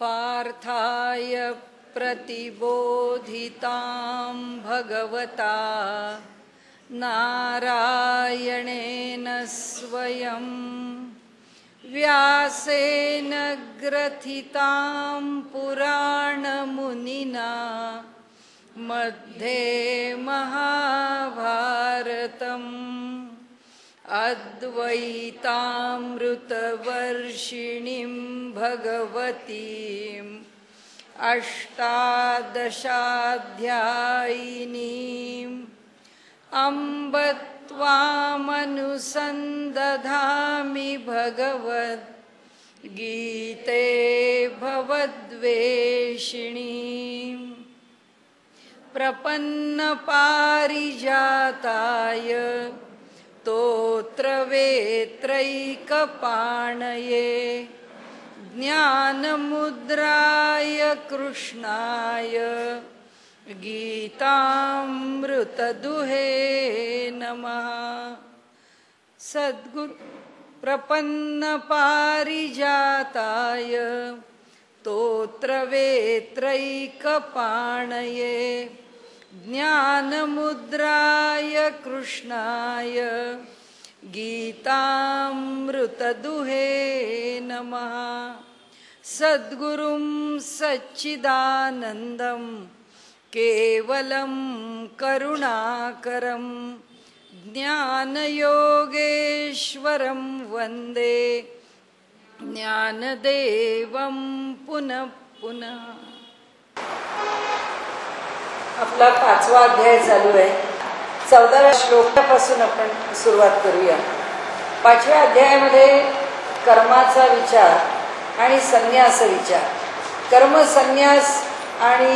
पार्थाय प्रतिबोधितां भगवता नारायणेन स्वयं व्यासेन ग्रथितां पुराणमुनिना मध्ये महाभारतम् अद्वैतामृतवर्षिणीं भगवतीम् अष्टादशाध्यायिनीम् अम्ब त्वामनुसन्दधामि भगवद्गीते भवद्वेषिणीम् प्रपन्नपारिजाताय स्तोत्रवेत्रैकपाणये ज्ञानमुद्राय कृष्णाय गीतामृतदुहे नमः। सद्गुरु प्रपन्नपारिजाताय स्तोत्रवेत्रैकपाणये ज्ञानमुद्राय कृष्णाय गीतामृतदुहे नमः। सद्गुरुं सच्चिदानन्दं केवलं करुणाकरं ज्ञानयोगेश्वरं वन्दे ज्ञानदेवं पुनः पुनः। आपला 5वा अध्याय चालू आहे। 14व्या श्लोकापासून आपण सुरुवात करूया। 5व्या अध्यायामध्ये कर्माचा विचार आणि संन्यास विचार, कर्म संन्यास आणि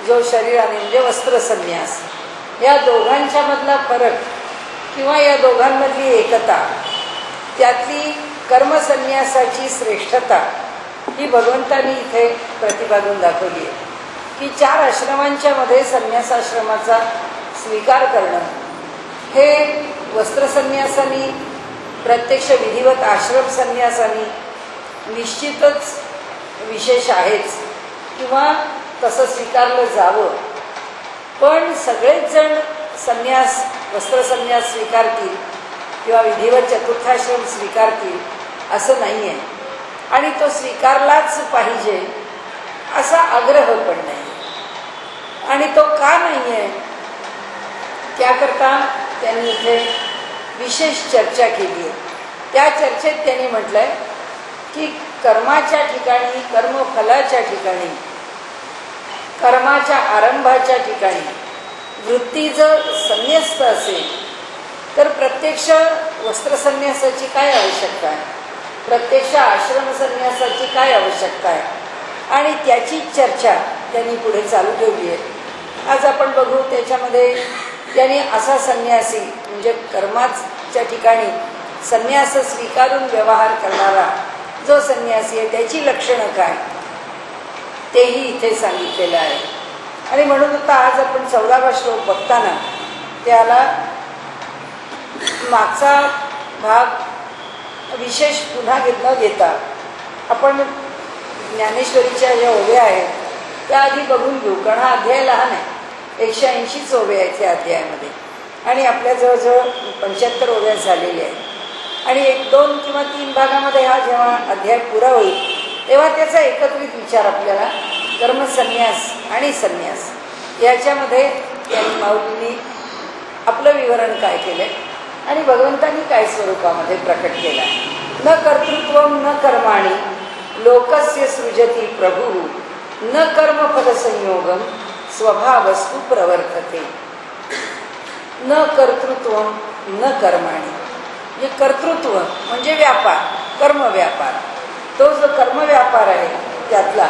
जो शरीराने म्हणजे वस्त्र संन्यास, या दोघांच्या मधला फरक किंवा या दोघांमधली एकता, त्यातली कर्म संन्यासाची श्रेष्ठता ही भगवंतांनी इथे प्रतिपादून दाखवली आहे की 4 आश्रमांच्या मध्ये संन्यासाश्रमाचा स्वीकार करणं हे वस्त्र संन्यासानी, प्रत्यक्ष विधिवत आश्रम संन्यासानी निश्चितच विशेष आहेच किंवा तसं स्वीकारलं जावं। पण सगळेच जण संन्यास, वस्त्र संन्यास स्वीकारतील किंवा विधिवत चतुर्थाश्रम स्वीकारतील असं नाही आहे, आणि तो स्वीकारलाच पाहिजे असा आग्रह पण नाही। आणि तो का नाही आहे त्याकरता त्यांनी इथे विशेष चर्चा केली आहे। त्या चर्चेत त्यांनी म्हटलंय की कर्माच्या ठिकाणी, कर्मफलाच्या ठिकाणी, कर्माच्या आरंभाच्या ठिकाणी वृत्ती जर संन्यस्त असेल तर प्रत्यक्ष वस्त्र संन्यासाची काय आवश्यकता आहे, प्रत्यक्ष आश्रम संन्यासाची काय आवश्यकता आहे, आणि त्याची चर्चा त्यांनी पुढे चालू ठेवली आहे। आज आपण बघू त्याच्यामध्ये त्यांनी असा संन्यासी म्हणजे कर्माच्या ठिकाणी संन्यास स्वीकारून व्यवहार करणारा जो संन्यासी आहे त्याची लक्षणं काय तेही इथे सांगितलेलं आहे। आणि म्हणून आता आज आपण 14वा श्लोक बघताना त्याला मागचा भाग विशेष पुन्हा न घेता आपण ज्ञानेश्वरीच्या ज्या ओव्या आहेत त्या आधी बघून घेऊ, कारण हा अध्याय लहान आहे। 180 ओव्या आहेत या अध्यायामध्ये आणि आपल्या जवळजवळ 75 ओव्या झालेल्या आहेत। आणि 1, 2 किंवा 3 भागामध्ये हा जेव्हा अध्याय पुरा होईल तेव्हा त्याचा एकत्रित विचार आपल्याला कर्मसन्यास आणि संन्यास याच्यामध्ये त्यांनी माऊलींनी आपलं विवरण काय केलं आणि भगवंतांनी काय स्वरूपामध्ये प्रकट केला। न कर्तृत्वं न कर्माणि लोकस्य सृजति प्रभुः न कर्मफलसंयोगं स्वभावस्तु प्रवर्तते। न कर्तृत्वं न कर्माणि, म्हणजे कर्तृत्व म्हणजे व्यापार, कर्मव्यापार, तो जो कर्मव्यापार आहे त्यातला,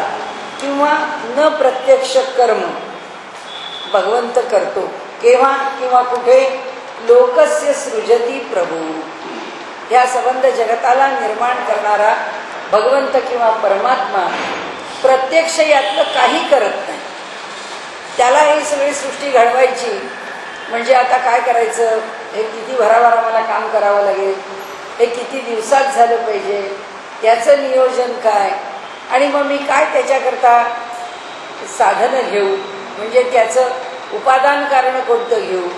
किंवा न प्रत्यक्ष कर्म भगवंत करतो केव्हा किंवा कुठे, लोकस्य सृजति प्रभुः, ह्या संबंध जगताला निर्माण करणारा भगवंत किंवा परमात्मा प्रत्यक्ष यातलं काही करत नाही। त्याला ही सगळी सृष्टी घडवायची म्हणजे आता काय करायचं, हे किती भराभर आम्हाला काम करावं लागेल, हे किती दिवसात झालं पाहिजे, याचं नियोजन काय, आणि मग मी काय त्याच्याकरता साधनं घेऊ, म्हणजे त्याचं उपादान कारण कोणतं घेऊ,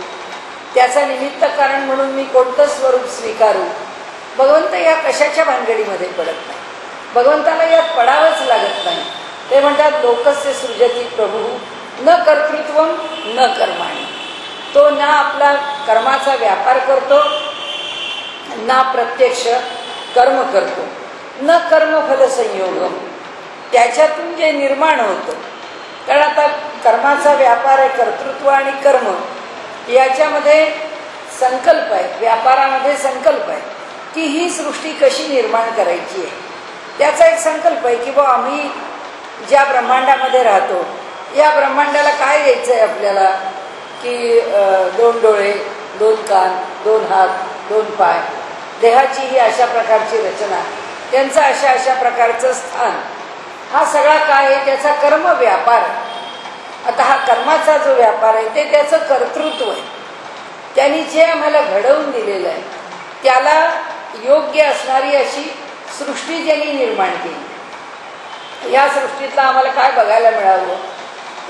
त्याचं निमित्त कारण म्हणून मी कोणतं स्वरूप स्वीकारू. भगवंत या कशाच्या भानगडीमध्ये पडत नाही. भगवंताला यात पडावंच लागत नाही. ते म्हणतात लोकस्य सृजती प्रभू न कर्तृत्वम न कर्माणी. तो ना आपला कर्माचा व्यापार करतो, ना प्रत्यक्ष कर्म करतो. न कर्मफल संयोगम, त्याच्यातून जे निर्माण होतं. कारण आता कर्माचा व्यापार आहे, कर्तृत्व आणि कर्म याच्यामध्ये संकल्प आहे, व्यापारामध्ये संकल्प आहे की ही सृष्टी कशी निर्माण करायची आहे. त्याचा एक संकल्प आहे की बा आम्ही ज्या ब्रह्मांडामध्ये राहतो या ब्रह्मांडाला काय द्यायचं आहे आपल्याला, की 2 डोळे, 2 कान, 2 हात, 2 पाय, देहाची ही अशा प्रकारची रचना, त्यांचं अशा अशा प्रकारचं स्थान, हा सगळा काय आहे त्याचा कर्म व्यापार. आता हा कर्माचा जो व्यापार आहे ते त्याचं कर्तृत्व आहे. त्यांनी जे आम्हाला घडवून दिलेलं आहे त्याला योग्य असणारी अशी सृष्टी त्यांनी निर्माण केली. या सृष्टीतलं आम्हाला काय बघायला मिळावं,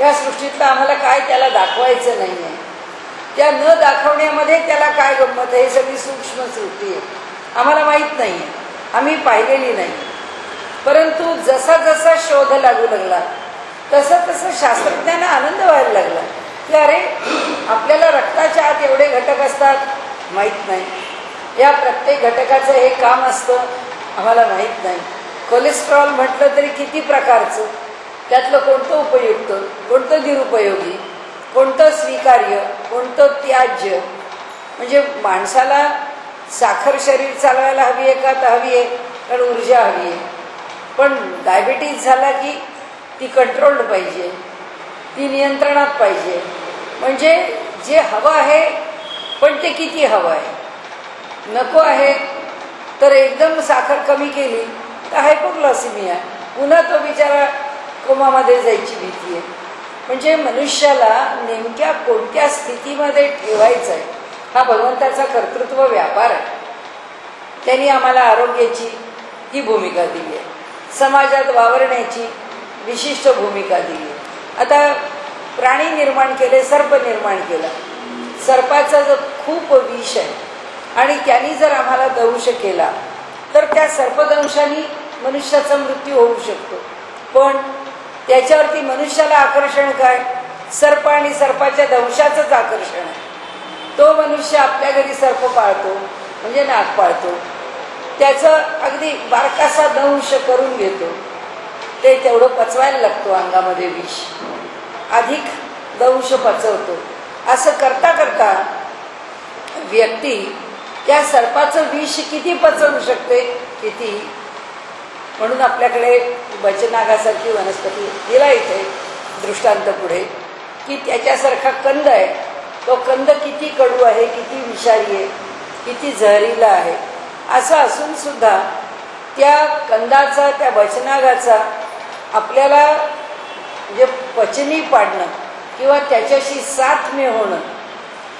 या सृष्टीतलं आम्हाला काय त्याला दाखवायचं नाही आहे, त्या न दाखवण्यामध्ये त्याला काय गंमत आहे, ही सगळी सूक्ष्म सृष्टी आहे, आम्हाला माहीत नाही आहे, आम्ही पाहिलेली नाही. परंतु जसा जसा शोध लागू लागला तसं तसं शास्त्रज्ञांना आनंद व्हायला लागला की अरे आपल्याला रक्ताच्या आत एवढे घटक असतात, माहीत नाही. या प्रत्येक घटकाचं हे काम असतं, आम्हाला माहीत नाही. कोलेस्ट्रॉल म्हटलं तरी किती प्रकारचं, त्यातलं कोणतं उपयुक्त, कोणतं निरुपयोगी, कोणतं स्वीकार्य, कोणतं त्याज्य. म्हणजे माणसाला साखर शरीर चालवायला हवी आहे का, तर हवी आहे, कारण ऊर्जा हवी आहे. पण डायबिटीज झाला की ती कंट्रोल्ड पाहिजे, ती नियंत्रणात पाहिजे. म्हणजे जे हवं आहे पण ते किती हवं आहे. नको आहे तर एकदम साखर कमी केली तर हायपोग्लायसेमिया, पुन्हा तो बिचारा कोमामध्ये जायची भीती आहे. म्हणजे मनुष्याला नेमक्या कोणत्या स्थितीमध्ये ठेवायचं आहे हा भगवंताचा कर्तृत्व व्यापार आहे. त्यांनी आम्हाला आरोग्याची ही भूमिका दिली आहे, समाजात वावरण्याची विशिष्ट भूमिका दिली आहे. आता प्राणी निर्माण केले, सर्प निर्माण केला. सर्पाचा जो खूप विष आहे आणि त्यांनी जर आम्हाला दंश केला तर त्या सर्पदंशाने मनुष्याचा मृत्यू होऊ शकतो. पण त्याच्यावरती मनुष्याला आकर्षण काय, सर्प आणि सर्पाच्या दंशाचंच आकर्षण आहे. तो मनुष्य आपल्या घरी सर्प पाळतो, म्हणजे नाग पाळतो, त्याचं अगदी बारकासा दंश करून घेतो. ते तेवढं पचवायला लागतो, अंगामध्ये विष अधिक दंश पचवतो. असं करता करता व्यक्ती त्या सर्पाचं विष किती पचवू शकते, किती. म्हणून आपल्याकडे बचनागासारखी वनस्पती दिला इथे दृष्टांत पुढे, की त्याच्यासारखा कंद आहे, तो कंद किती कडू आहे, किती विषारी आहे, किती जहरीला आहे. असं असून सुद्धा त्या कंदाचा, त्या बचनागाचा आपल्याला म्हणजे पचनी पाडणं किंवा त्याच्याशी साथम्य होणं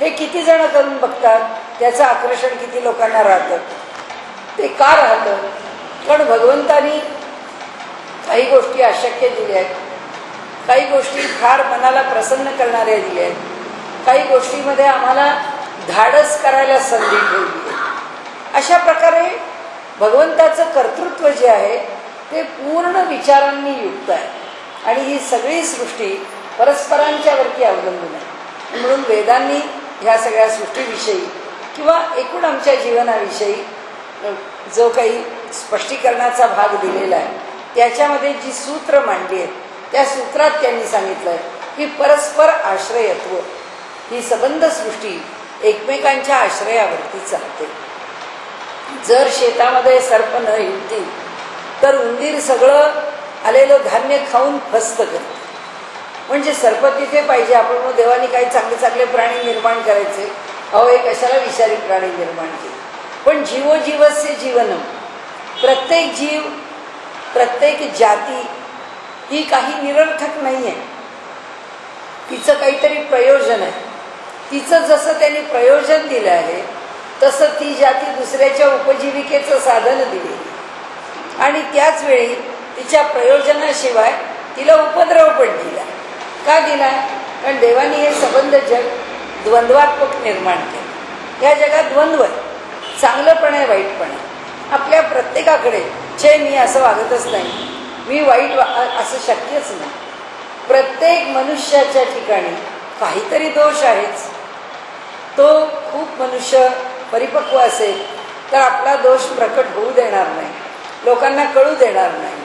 हे किती जण करून बघतात. त्याचं आकर्षण किती लोकांना राहतं. ते का राहतं, कारण भगवंतानी काही गोष्टी अशक्य दिल्या आहेत, काही गोष्टी फार मनाला प्रसन्न करणाऱ्या दिल्या आहेत, काही गोष्टीमध्ये आम्हाला धाडस करायला संधी ठेवली आहे. अशा प्रकारे भगवंताचं कर्तृत्व जे आहे ते पूर्ण विचारांनी युक्त आहे आणि ही सगळी सृष्टी परस्परांच्यावरती अवलंबून आहे. म्हणून वेदांनी ह्या सगळ्या सृष्टीविषयी किंवा एकूण आमच्या जीवनाविषयी जो काही स्पष्टीकरणाचा भाग दिलेला आहे त्याच्यामध्ये जी सूत्र मांडली आहेत त्या सूत्रात त्यांनी सांगितलं आहे की परस्पर आश्रयत्व, ही संबंध सृष्टी एकमेकांच्या आश्रयावरती चालते. जर शेतामध्ये सर्प न येतील तर उंदीर सगळं आलेलं धान्य खाऊन फस्त करते. म्हणजे सर्प तिथे पाहिजे. आपण मग देवानी काही चांगले चांगले प्राणी निर्माण करायचे, अहो एक कशाला विषारी प्राणी निर्माण केले. पण जीवोजीवस्य जीवनम, प्रत्येक जीव, प्रत्येक जाती ही काही निरर्थक नाही आहे, तिचं काहीतरी प्रयोजन आहे. तिचं जसं त्यांनी प्रयोजन दिलं आहे तसं ती जाती दुसऱ्याच्या उपजीविकेचं साधन दिले. आणि त्याच वेळी तिच्या प्रयोजनाशिवाय तिला उपद्रव पण दिला. का दिला? कारण देवाने हे संबंध जग द्वंद्वात्मक निर्माण केलं. या जगात द्वंद्व आहे, चांगलं पण आहे, वाईट पण आहे. आपल्या प्रत्येकाकडे मी असं वागतच नाही, मी वाईट असं शक्यच नाही. प्रत्येक मनुष्याच्या ठिकाणी काहीतरी दोष आहेच. तो खूप मनुष्य परिपक्व असेल तर आपला दोष प्रकट होऊ देणार नाही, लोकांना कळू देणार नाही.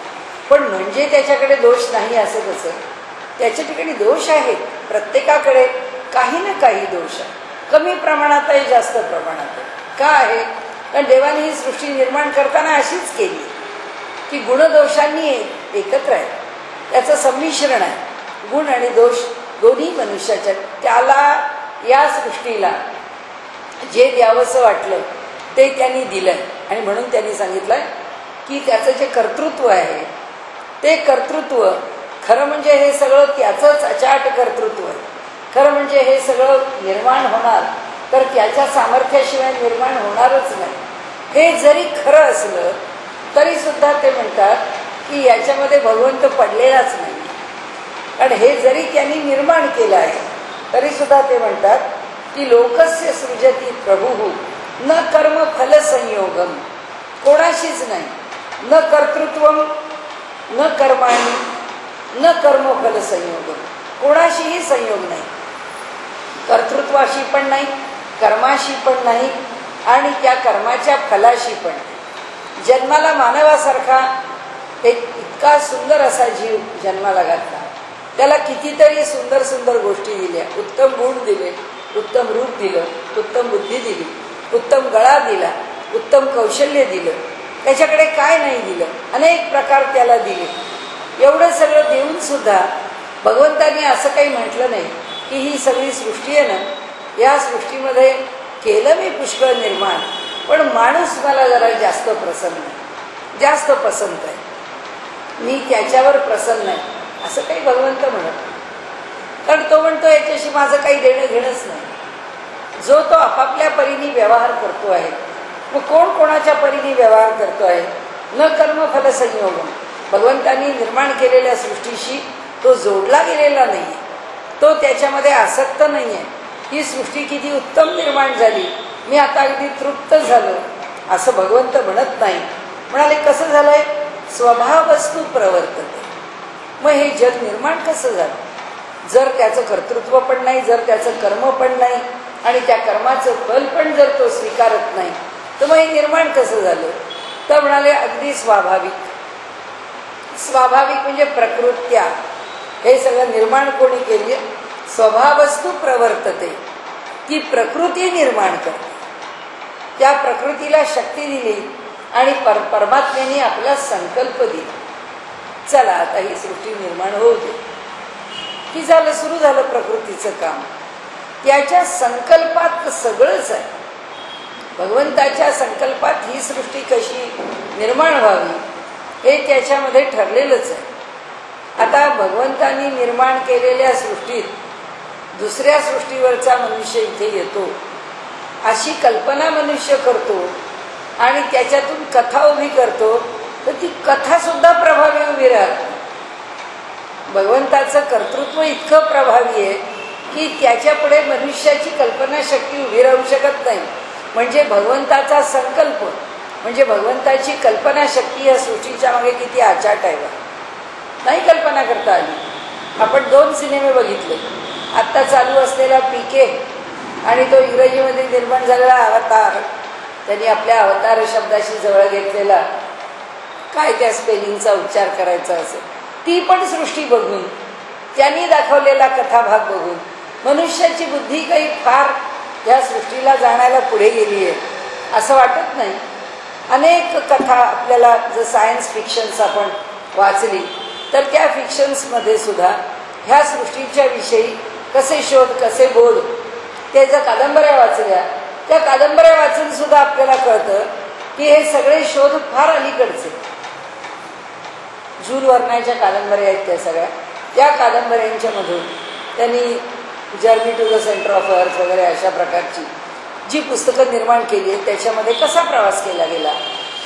पण म्हणजे त्याच्याकडे दोष नाही असं कसं? त्याच्या ठिकाणी दोष आहेत. प्रत्येकाकडे काही ना काही दोष आहे, कमी प्रमाणात आहे, जास्त प्रमाणात आहे. का आहे? कारण देवाने ही सृष्टी निर्माण करताना अशीच केली की गुणदोषांनी एकत्र आहे, त्याचं संमिश्रण आहे. गुण आणि दोष दोन्ही मनुष्याच्या. त्याला या सृष्टीला जे द्यावंसं वाटलं ते त्यांनी दिलं आणि म्हणून त्यांनी सांगितलं की त्याचं जे कर्तृत्व आहे ते कर्तृत्व खरं म्हणजे हे सगळं त्याचंच अचाट कर्तृत्व आहे. खरं म्हणजे हे सगळं निर्माण होणार तर त्याच्या सामर्थ्याशिवाय निर्माण होणारच नाही. हे जरी खरं असलं तरी सुद्धा ते म्हणतात की याच्यामध्ये भगवंत पडलेलाच नाही. कारण हे जरी त्यांनी निर्माण केलं आहे तरी सुद्धा ते म्हणतात की लोकस्य सृजती प्रभुः न कर्म फल संयोगम. कोणाशीच नाही, न कर्तृत्वम न कर्माणी न कर्मफल संयोगम. कोणाशीही संयोग नाही, कर्तृत्वाशी पण नाही, कर्माशी पण नाही आणि त्या कर्माच्या फलाशी पण नाही. जन्माला मानवासारखा एक इतका सुंदर असा जीव जन्माला घातला, त्याला कितीतरी सुंदर सुंदर गोष्टी दिल्या, उत्तम गुण दिले, उत्तम रूप दिलं, उत्तम बुद्धी दिली, उत्तम गळा दिला, उत्तम कौशल्य दिलं, त्याच्याकडे काय नाही दिलं, अनेक प्रकार त्याला दिले. एवढं सगळं देऊन सुद्धा भगवंतांनी असं काही म्हटलं नाही की ही सगळी सृष्टी आहे ना, या सृष्टीमध्ये केलं मी पुष्कळ निर्माण, पण माणूस मला जरा जास्त प्रसन्न आहे, जास्त पसंत आहे, मी त्याच्यावर प्रसन्न आहे असं काही भगवंत म्हणत. कारण तो म्हणतो याच्याशी माझं काही देणं घेणंच नाही. जो तो आपापल्या परीने व्यवहार करतो आहे. मग कोण कोणाच्या परीने व्यवहार करतो आहे? न कर्मफल संयोग. भगवंतांनी निर्माण केलेल्या सृष्टीशी तो जोडला गेलेला नाही आहे, तो त्याच्यामध्ये आसक्त नाही आहे. ही सृष्टी किती उत्तम निर्माण झाली, मी आता अगदी तृप्त झालो असं भगवंत म्हणत नाही. म्हणाले कसं झालंय? स्वभावस्तू प्रवर्तते. मग हे जग निर्माण कसं झालं? जर त्याचं कर्तृत्व पण नाही, जर त्याचं कर्म पण नाही आणि त्या कर्माचं फल पण जर तो स्वीकारत नाही तर मग हे निर्माण कसं झालं? तर म्हणाले अगदी स्वाभाविक. स्वाभाविक म्हणजे प्रकृत्या. हे सगळं निर्माण कोणी केली? स्वभावस्तू प्रवर्तते. ती प्रकृती निर्माण करते. त्या प्रकृतीला शक्ती दिली आणि परमात्म्याने आपला संकल्प दिला. चला आता ही सृष्टी निर्माण होऊ दे की झालं, सुरू झालं प्रकृतीचं काम. त्याच्या संकल्पात सगळंच आहे. भगवंताच्या संकल्पात ही सृष्टी कशी निर्माण व्हावी हे त्याच्यामध्ये ठरलेलंच आहे. आता भगवंतांनी निर्माण केलेल्या सृष्टीत दुसऱ्या सृष्टीवरचा मनुष्य इथे येतो, अशी कल्पना मनुष्य करतो आणि त्याच्यातून कथा उभी करतो, तर ती कथासुद्धा प्रभावी उभी राहते. भगवंताचं कर्तृत्व इतकं प्रभावी आहे की त्याच्यापुढे मनुष्याची कल्पनाशक्ती उभी राहू शकत नाही. म्हणजे भगवंताचा संकल्प म्हणजे भगवंताची कल्पनाशक्ती या सृष्टीच्या मागे किती आचाट आहे, नाही कल्पना करता आली. आपण 2 सिनेमे बघितले. आत्ता चालू असलेला पीके आणि तो इंग्रजीमध्ये निर्माण झालेला अवतार. त्यांनी आपल्या अवतार शब्दाशी जवळ घेतलेला, काय त्या स्पेलिंगचा उच्चार करायचा असेल, ती पण सृष्टी बघून, त्यांनी दाखवलेला कथाभाग बघून मनुष्याची बुद्धी काही फार या सृष्टीला जाण्याला पुढे गेली आहे असं वाटत नाही. अनेक कथा आपल्याला जर सायन्स फिक्शन्स आपण वाचली तर त्या फिक्शन्समध्ये सुद्धा ह्या सृष्टीच्या विषयी कसे शोध, कसे बोध, ते जर कादंबऱ्या वाचल्या, त्या कादंबऱ्या वाचून सुद्धा आपल्याला कळतं की हे सगळे शोध फार अलीकडचे. जूल वर्नाच्या कादंबऱ्या आहेत त्या सगळ्या. त्या कादंबऱ्यांच्या मधून त्यांनी journey to the centre of earth वगैरे अशा प्रकारची जी पुस्तकं निर्माण केली आहेत त्याच्यामध्ये कसा प्रवास केला गेला,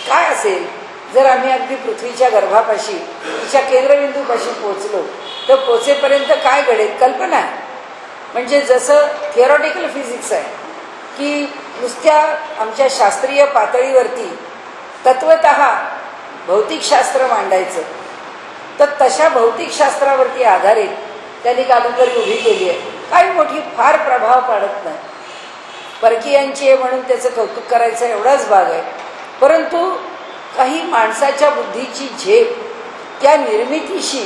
काय असेल जर आम्ही अगदी पृथ्वीच्या गर्भापाशी तिच्या केंद्रबिंदूपाशी पोचलो तर पोचेपर्यंत काय घडेल कल्पना आहे. म्हणजे जसं थिअरॉटिकल फिजिक्स आहे की नुसत्या आमच्या शास्त्रीय पातळीवरती तत्वतः भौतिकशास्त्र मांडायचं, तर तशा भौतिकशास्त्रावरती आधारित त्यांनी कादंबरी उभी केली आहे. काही मोठी फार प्रभाव पाडत नाही, परकीयांची आहे म्हणून त्याचं कौतुक करायचं एवढाच भाग आहे. परंतु काही माणसाच्या बुद्धीची झेप त्या निर्मितीशी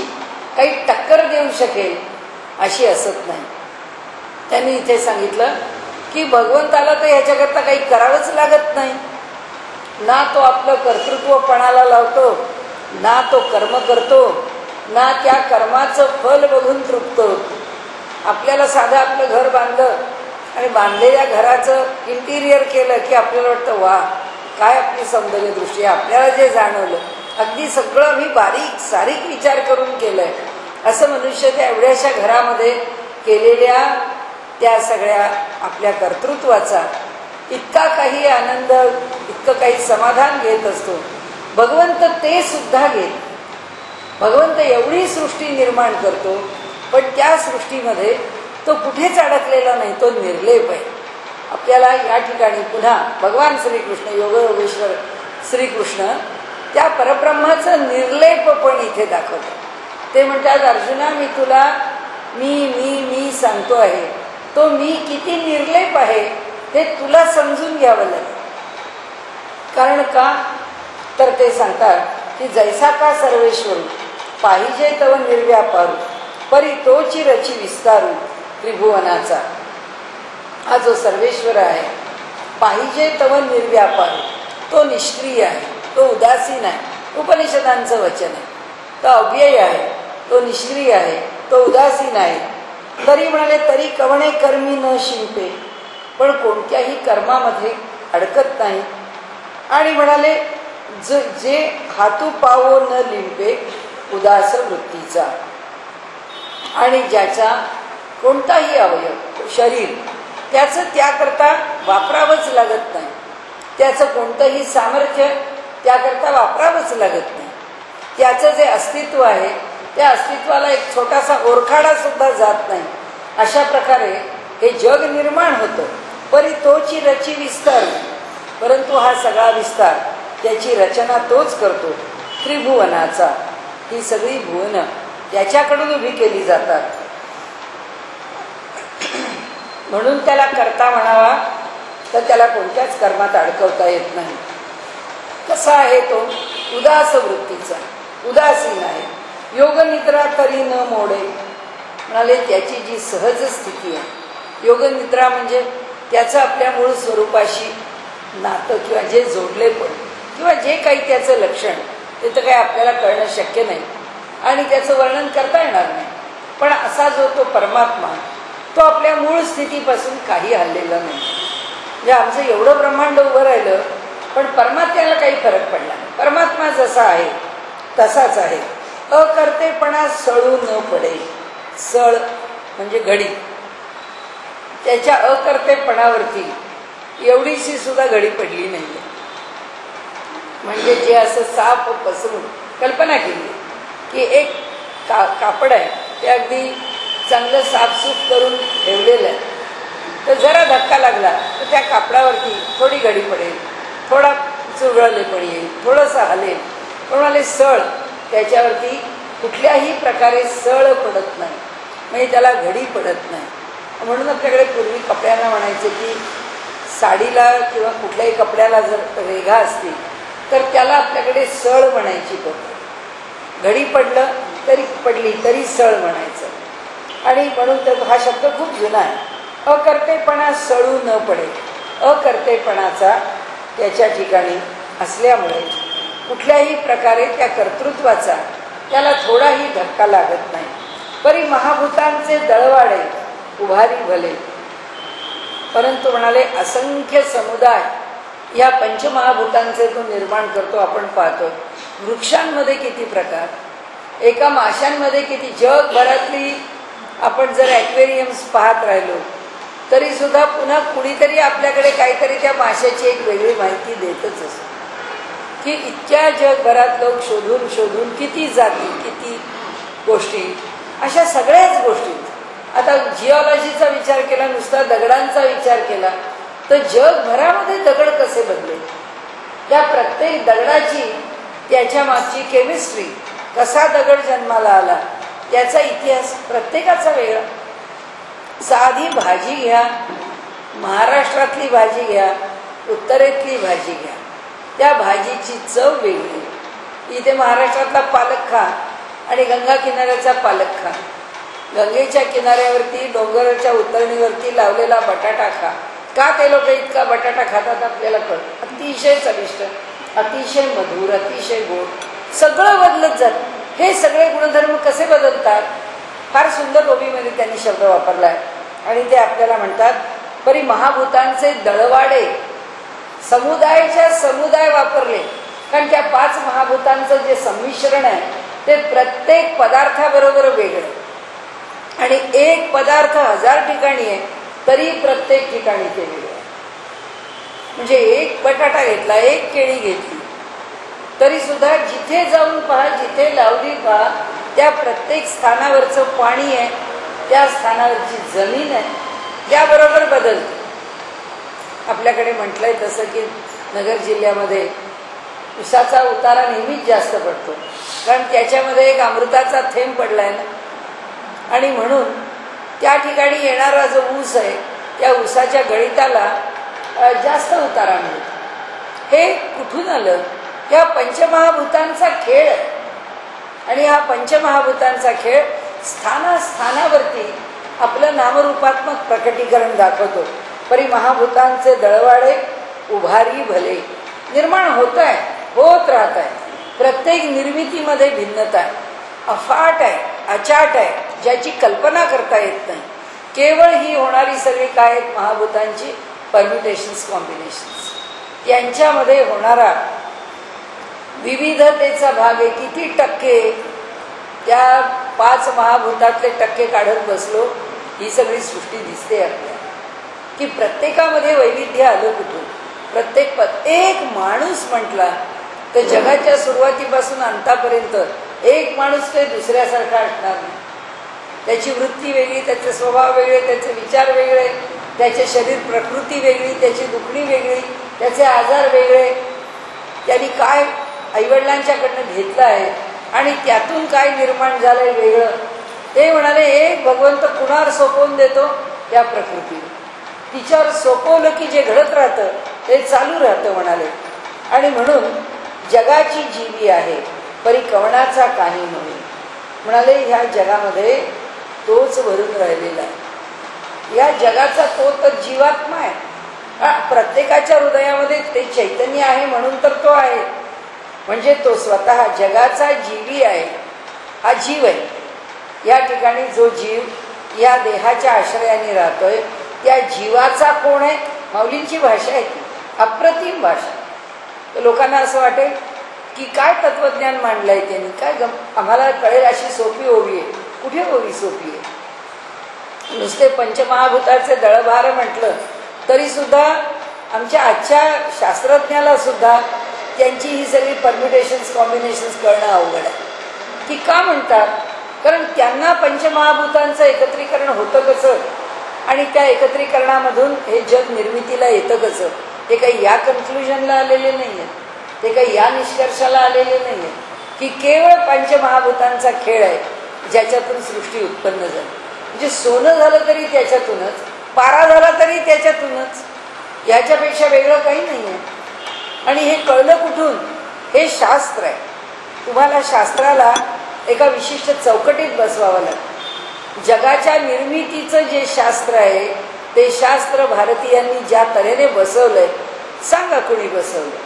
काही टक्कर देऊ शकेल अशी असत नाही. त्यांनी इथे सांगितलं की भगवंताला तर ह्याच्याकरता काही करावंच लागत नाही. ना तो आपलं कर्तृत्व पणाला लावतो, ना तो कर्म करतो, ना त्या कर्माचं फल बघून तृप्त होतो. आपल्याला साधं आपलं घर बांधलं आणि बांधलेल्या घराचं इंटिरियर केलं की आपल्याला वाटतं वा काय आपली सौंदर्य दृष्टी. आपल्याला जे जाणवलं अगदी सगळं मी बारीक सारीक विचार करून केलंय असं मनुष्य त्या एवढ्याशा घरामध्ये केलेल्या त्या सगळ्या आपल्या कर्तृत्वाचा इतका काही आनंद, इतकं काही समाधान घेत असतो. भगवंत ते सुद्धा घेत. भगवंत एवढी सृष्टी निर्माण करतो पण त्या सृष्टीमध्ये तो कुठेच अडकलेला नाही, तो निर्लेप आहे. आपल्याला या ठिकाणी पुन्हा भगवान श्रीकृष्ण योगयोगेश्वर श्रीकृष्ण त्या परब्रह्माचं निर्लेपपण इथे दाखवतात. ते म्हणतात अर्जुना मी तुला मी सांगतो आहे, तो मी किती निर्लेप आहे हे तुला समजून घ्यावं लागेल. कारण का तर ते सांगतात की जैसा का सर्वेश्वरू पाहिजे तव निर्व्यापारू परी तोची रची विस्तारू त्रिभुवनाचा. हा जो सर्वेश्वर आहे पाहिजे तव निर्व्यापारू, तो निष्क्रिय आहे, तो उदासीन आहे. उपनिषदांचं वचन आहे. तो अव्यय आहे, तो निष्क्रिय आहे, तो उदासीन आहे. तरी म्हणाले तरी कवणे कर्मी न शिंपे, पण कोणत्याही कर्मामध्ये अडकत नाही. आणि म्हणाले जे हातू पावो न लिंपे उदास वृत्तीचा. आणि ज्याचा कोणताही अवयव शरीर त्याचं त्याकरता वापरावंच लागत नाही, त्याचं कोणतंही सामर्थ्य त्याकरता वापरावंच लागत नाही. त्याचं जे अस्तित्व आहे त्या अस्तित्वाला एक छोटासा ओरखाडा सुद्धा जात नाही. अशा प्रकारे हे जग निर्माण होतं. परी तोची रची विस्तार, परंतु हा सगळा विस्तार त्याची रचना तोच करतो. त्रिभुवनाचा, ही सगळी भुवनं त्याच्याकडून उभी केली जातात. म्हणून त्याला कर्ता म्हणावा तर त्याला कोणत्याच कर्मात अडकवता येत नाही. कसा आहे तो उदास वृत्तीचा, उदासीन आहे. योगनिद्रा तरी न मोडे, म्हणाले त्याची जी सहज स्थिती आहे. योगनिद्रा म्हणजे त्याचं आपल्या मूळ स्वरूपाशी नातं किंवा जे जोडले पण किंवा जे काही त्याचं लक्षण ते तर काही आपल्याला कळणं शक्य नाही आणि त्याचं वर्णन करता येणार नाही. पण असा जो तो परमात्मा तो आपल्या मूळ स्थितीपासून काही हललेला नाही. म्हणजे आमचं एवढं ब्रह्मांड उभं राहिलं पण परमात्म्याला काही फरक पडला नाही. परमात्मा जसा आहे तसाच आहे. अकर्तेपणा सळू न पडे. सळ म्हणजे घडी, त्याच्या अकर्तेपणावरती एवढीशी सुद्धा घडी पडली नाही. म्हणजे जे असं साफ पसरून कल्पना केली की एक कापड आहे ते अगदी चांगलं साफसूफ करून ठेवलेलं आहे, तर जरा धक्का लागला तर त्या कापडावरती थोडी घडी पडेल, थोडा चुरळलेपण येईल, थोडंसं हलेल. पण मला सळ त्याच्यावरती कुठल्याही प्रकारे सळ पडत नाही, म्हणजे त्याला घडी पडत नाही. म्हणून आपल्याकडे पूर्वी कपड्यांना म्हणायचे की साडीला किंवा कुठल्याही कपड्याला जर रेघा असतील तर त्याला आपल्याकडे सळ म्हणायची पद्धत. घडी पडलं तरी पडली तरी सळ म्हणायचं. आणि म्हणून तर हा शब्द खूप जुना आहे. अकर्तेपणा सळू न पडे. अकर्तेपणाचा त्याच्या ठिकाणी असल्यामुळे कुठल्याही प्रकारे त्या कर्तृत्वाचा त्याला थोडाही धक्का लागत नाही. परी महाभूतांचे दळवाडे उभारी भले, परंतु म्हणाले असंख्य समुदाय या पंचमहाभूतांचे तो निर्माण करतो. आपण पाहतो वृक्षांमध्ये किती प्रकार, एका माशांमध्ये किती. जगभरातली आपण जर ॲक्वेरियम्स पाहत राहिलो तरी सुद्धा पुन्हा कुणीतरी आपल्याकडे काहीतरी त्या माशाची एक वेगळी माहिती देतच असतो. की इतक्या जगभरात लोक शोधून शोधून किती जाती किती गोष्टी, अशा सगळ्याच गोष्टी. आता जिओलॉजीचा विचार केला, नुसता दगडांचा विचार केला, तर जगभरामध्ये दगड कसे बदले, त्या प्रत्येक दगडाची त्याच्या मागची केमिस्ट्री, कसा दगड जन्माला आला, त्याचा इतिहास प्रत्येकाचा वेगळा. साधी भाजी घ्या, महाराष्ट्रातली भाजी घ्या, उत्तरेतली भाजी घ्या, त्या भाजीची चव वेगळी. इथे महाराष्ट्रातला पालक खा आणि गंगा किनाऱ्याचा पालक खा, गंगेच्या किनाऱ्यावरती डोंगराच्या उतरणीवरती लावलेला बटाटा खा. का ते लोक इतका बटाटा खातात आपल्याला कळत. अतिशय चविष्ट, अतिशय मधुर, अतिशय गोड, सगळं बदलत जात. हे सगळे गुणधर्म कसे बदलतात, फार सुंदर ओबीमध्ये त्यांनी शब्द वापरला आहे. आणि ते आपल्याला म्हणतात परी महाभूतांचे दळवाडे, समुदायाच्या समुदाय वापरले. कारण त्या 5 महाभूतांचं जे संमिश्रण आहे ते प्रत्येक पदार्थाबरोबर वेगळं, आणि एक पदार्थ 1000 ठिकाणी आहे तरी प्रत्येक ठिकाणी ते वेगळं. म्हणजे एक बटाटा घेतला, एक केळी घेतली, तरी सुद्धा जिथे जाऊन पहा, जिथे लावली पहा, त्या प्रत्येक स्थानावरचं पाणी आहे, त्या स्थानावरची जमीन आहे, त्याबरोबर बदलते. आपल्याकडे म्हटलंय तसं की नगर जिल्ह्यामध्ये उसाचा उतारा नेहमीच जास्त पडतो, कारण त्याच्यामध्ये एक अमृताचा थेंब पडलाय ना, आणि म्हणून त्या ठिकाणी येणारा जो ऊस आहे त्या ऊसाच्या गळिताला जास्त उतारा मिळतो. हे कुठून आलं? या पंचमहाभूतांचा खेळ आहे. आणि हा पंचमहाभूतांचा खेळ स्थानास्थानावरती आपलं नामरूपात्मक प्रकटीकरण दाखवतो. परी महाभूतांचे दळवाडे उभारी भले, निर्माण होत आहे, होत राहत आहे. प्रत्येक निर्मितीमध्ये भिन्नता आहे, अफाट आहे, अचाट आहे, ज्याची कल्पना करता येत नाही. केवळ ही होणारी सगळी काय आहेत महाभूतांची परम्युटेशन्स, कॉम्बिनेशन्स, यांच्यामध्ये होणारा विविधतेचा भाग आहे. किती टक्के त्या 5 महाभूतातले टक्के काढत बसलो, ही सगळी सृष्टी दिसते आपल्याला, की प्रत्येकामध्ये वैविध्य आलं कुठून. एक माणूस म्हटला तर जगाच्या सुरुवातीपासून अंतापर्यंत एक माणूस काही दुसऱ्यासारखा असणार नाही. त्याची वृत्ती वेगळी, त्याचे स्वभाव वेगळे, त्याचे विचार वेगळे, त्याचे शरीर प्रकृती वेगळी, त्याची दुखणी वेगळी, त्याचे आजार वेगळे, त्यांनी काय आईवडिलांच्याकडनं घेतलं आहे आणि त्यातून काय निर्माण झालंय वेगळं. ते म्हणाले एक भगवंत कुणावर सोपवून देतो, त्या प्रकृतीवर. तिच्यावर सोपवलं की जे घडत राहतं ते चालू राहतं म्हणाले. आणि म्हणून जगाची जीवी आहे परी कवणाचा काही नव्हे. म्हणाले ह्या जगामध्ये तोच भरून राहिलेला आहे. या जगाचा तो तर जीवात्मा आहे. प्रत्येकाच्या हृदयामध्ये ते चैतन्य आहे म्हणून तर तो आहे. म्हणजे तो स्वतः जगाचा जीवी आहे, हा जीव आहे. या ठिकाणी जो जीव या देहाच्या आश्रयाने राहतोय त्या जीवाचा कोण आहे? माऊलींची भाषा आहे ती, अप्रतिम भाषा. तर लोकांना असं वाटेल की काय तत्वज्ञान मांडलंय त्यांनी, काय आम्हाला कळेल अशी सोपी ओवी आहे. कुठे ओवी सोपी आहे? नुसते पंचमहाभूताचे दळभार म्हटलं तरी सुद्धा आमच्या आजच्या शास्त्रज्ञाला सुद्धा त्यांची ही सगळी परम्युटेशन्स, कॉम्बिनेशन्स कळणं अवघड आहे. की का म्हणतात? कारण त्यांना पंचमहाभूतांचं एकत्रीकरण होतं कसं आणि त्या एकत्रीकरणामधून हे जग निर्मितीला येतं कसं, ते काही या कन्क्लुजनला आलेले नाही आहेत, ते काही या निष्कर्षाला आलेले नाही आहेत की केवळ पंचमहाभूतांचा खेळ आहे ज्याच्यातून सृष्टी उत्पन्न झाली. म्हणजे सोनं झालं तरी त्याच्यातूनच, पारा झाला तरी त्याच्यातूनच, याच्यापेक्षा वेगळं काही नाही आहे. आणि हे कळलं कुठून? हे शास्त्र आहे. तुम्हाला शास्त्राला एका विशिष्ट चौकटीत बसवावं लागतं. जगाच्या निर्मितीचं जे शास्त्र आहे ते शास्त्र भारतीयांनी ज्या तऱ्हेने बसवलंय, सांगा कोणी बसवलं?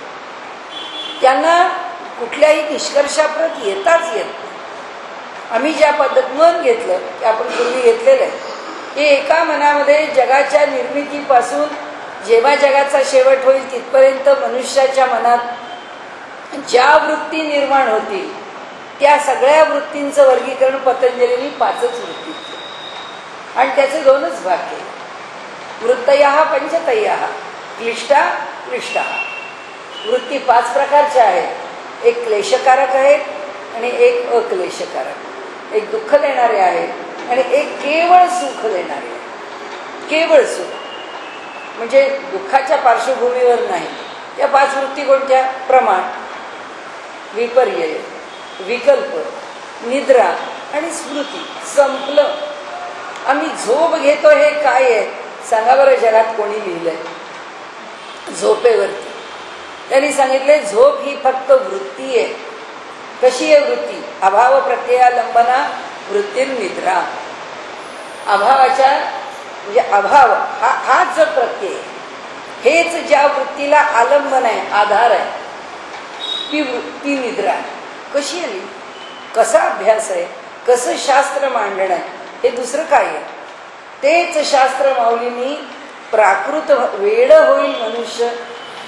त्यांना कुठल्याही निष्कर्षाप्रत येताच येत नाही. आम्ही ज्या पद्धत मन घेतलं की आपण पूर्वी घेतलेलं आहे की एका मनामध्ये जगाच्या निर्मितीपासून जेव्हा जगाचा शेवट होईल तिथपर्यंत मनुष्याच्या मनात ज्या वृत्ती निर्माण होतील त्या सगळ्या वृत्तींचं वर्गीकरण पतंजलींनी 5च वृत्ती आणि त्याचे 2च भाग केले. वृत्तयः पंचतयः, क्लिष्टा क्लिष्टा. वृत्ती 5 प्रकारच्या आहेत. एक क्लेशकारक आहेत आणि एक अक्लेशकारक. एक दुःख देणारे आहेत आणि एक केवळ सुख देणारे आहे. केवळ सुख म्हणजे दुःखाच्या पार्श्वभूमीवर नाही. या 5 वृत्ती कोणत्या? प्रमाण, विपर्यय, विकल्प, निद्रा आणि स्मृती. संपलं. आम्ही झोप घेतो हे काय आहे सांगा बरं? जगात कोणी लिहिलंय? झोपेवरती त्यांनी सांगितले झोप ही फक्त वृत्ती आहे. कशी आहे वृत्ती? अभाव प्रत्ययालंबना वृत्तीर्निद्रा. अभावाच्या म्हणजे अभाव हाच जो प्रत्यय, हेच ज्या वृत्तीला आलंबन आहे, आधार आहे, ती निद्रा. कशी आली? कसा अभ्यास आहे? कसं शास्त्र मांडणं आहे? हे दुसरं काय आहे? तेच शास्त्र माऊलींनी प्राकृत वेड होईल मनुष्य.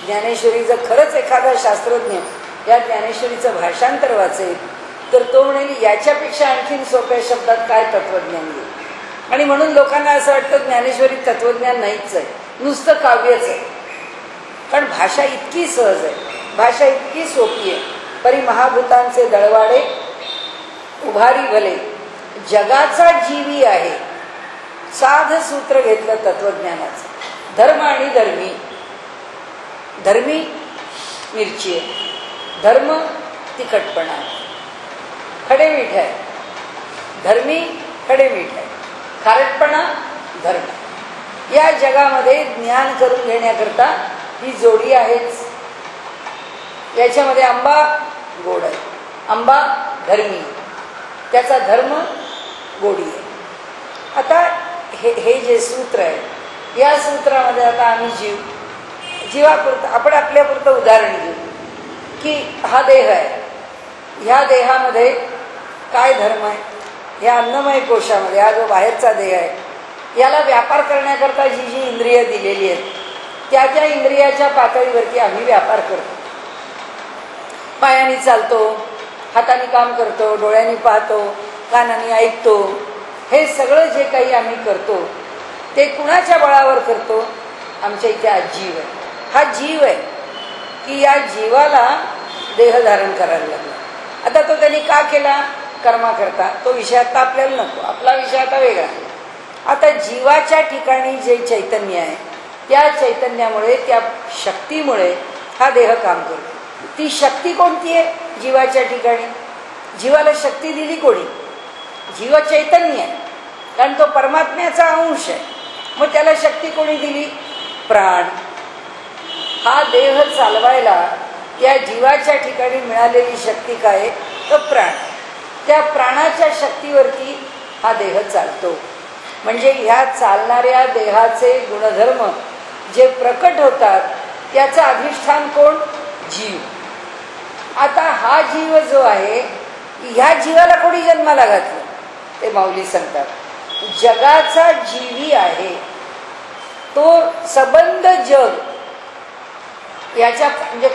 ज्ञानेश्वरीचं खरंच एखादा शास्त्रज्ञ या ज्ञानेश्वरीचं भाषांतर वाचेल तर तो म्हणेल याच्यापेक्षा आणखीन सोप्या शब्दात काय तत्वज्ञान येईल. आणि म्हणून लोकांना असं वाटतं ज्ञानेश्वरी तत्वज्ञान नाहीच आहे, नुसतं काव्यच आहे. कारण भाषा इतकी सहज आहे, भाषा इतकी सोपी आहे. परी महाभूतांचे दळवाडे उभारी भले, जगाचा जीवी आहे. साध सूत्र घेतलं तत्वज्ञानाचं. धर्म आणि धर्मी. धर्मी मिरची आहे, धर्म तिखटपणा आहे, खडे मीठ आहे. धर्मी खडे मीठ आहे, खारटपणा धर्म. या जगामध्ये ज्ञान करून घेण्याकरता ही जोडी आहेच. याच्यामध्ये आंबा गोड आहे, आंबा धर्मी, त्याचा धर्म गोडी आहे. आता हे जे सूत्र आहे या सूत्रामध्ये आता आम्ही जीवापुरतं आपण आपल्यापुरतं उदाहरण घेऊ की हा देह आहे. ह्या देहामध्ये काय धर्म आहे? ह्या अन्नमय कोशामध्ये हा जो बाहेरचा देह आहे याला व्यापार करण्याकरता जी जी इंद्रिय दिलेली आहेत त्या त्या इंद्रियाच्या पातळीवरती आम्ही व्यापार करतो. पायाने चालतो, हाताने काम करतो, डोळ्यांनी पाहतो, कानाने ऐकतो. हे सगळं जे काही आम्ही करतो ते कुणाच्या बळावर करतो? आमच्या इथे हा जीव आहे. हा जीव आहे की या जीवाला देह धारण करायला लागला. आता तो त्यांनी का केला? कर्मा करता. तो विषय आता आपल्याला नको, आपला विषय आता वेगळा. आता जीवाच्या ठिकाणी जे चैतन्य आहे त्या चैतन्यामुळे, त्या शक्तीमुळे हा देह काम करतो. ती शक्ती कोणती आहे? जीवाच्या ठिकाणी जीवाला शक्ती दिली कोणी? जीव चैतन्य आहे, कारण तो परमात्म्याचा अंश आहे. मग त्याला शक्ती कोणी दिली? प्राण. हा देह चालवायला या जीवाच्या ठिकाणी मिळालेली शक्ती काय? तर प्राण. त्या प्राणाच्या शक्तीवरती हा देह चालतो. म्हणजे ह्या चालणाऱ्या देहाचे गुणधर्म जे प्रकट होतात त्याचं अधिष्ठान कोण? जीव. आता हा जीव जो आहे ह्या जीवाला कोणी जन्माला घातलं? ते माऊली सांगतात जगाचा जीवी आहे तो. सबंध जग याच्या म्हणजे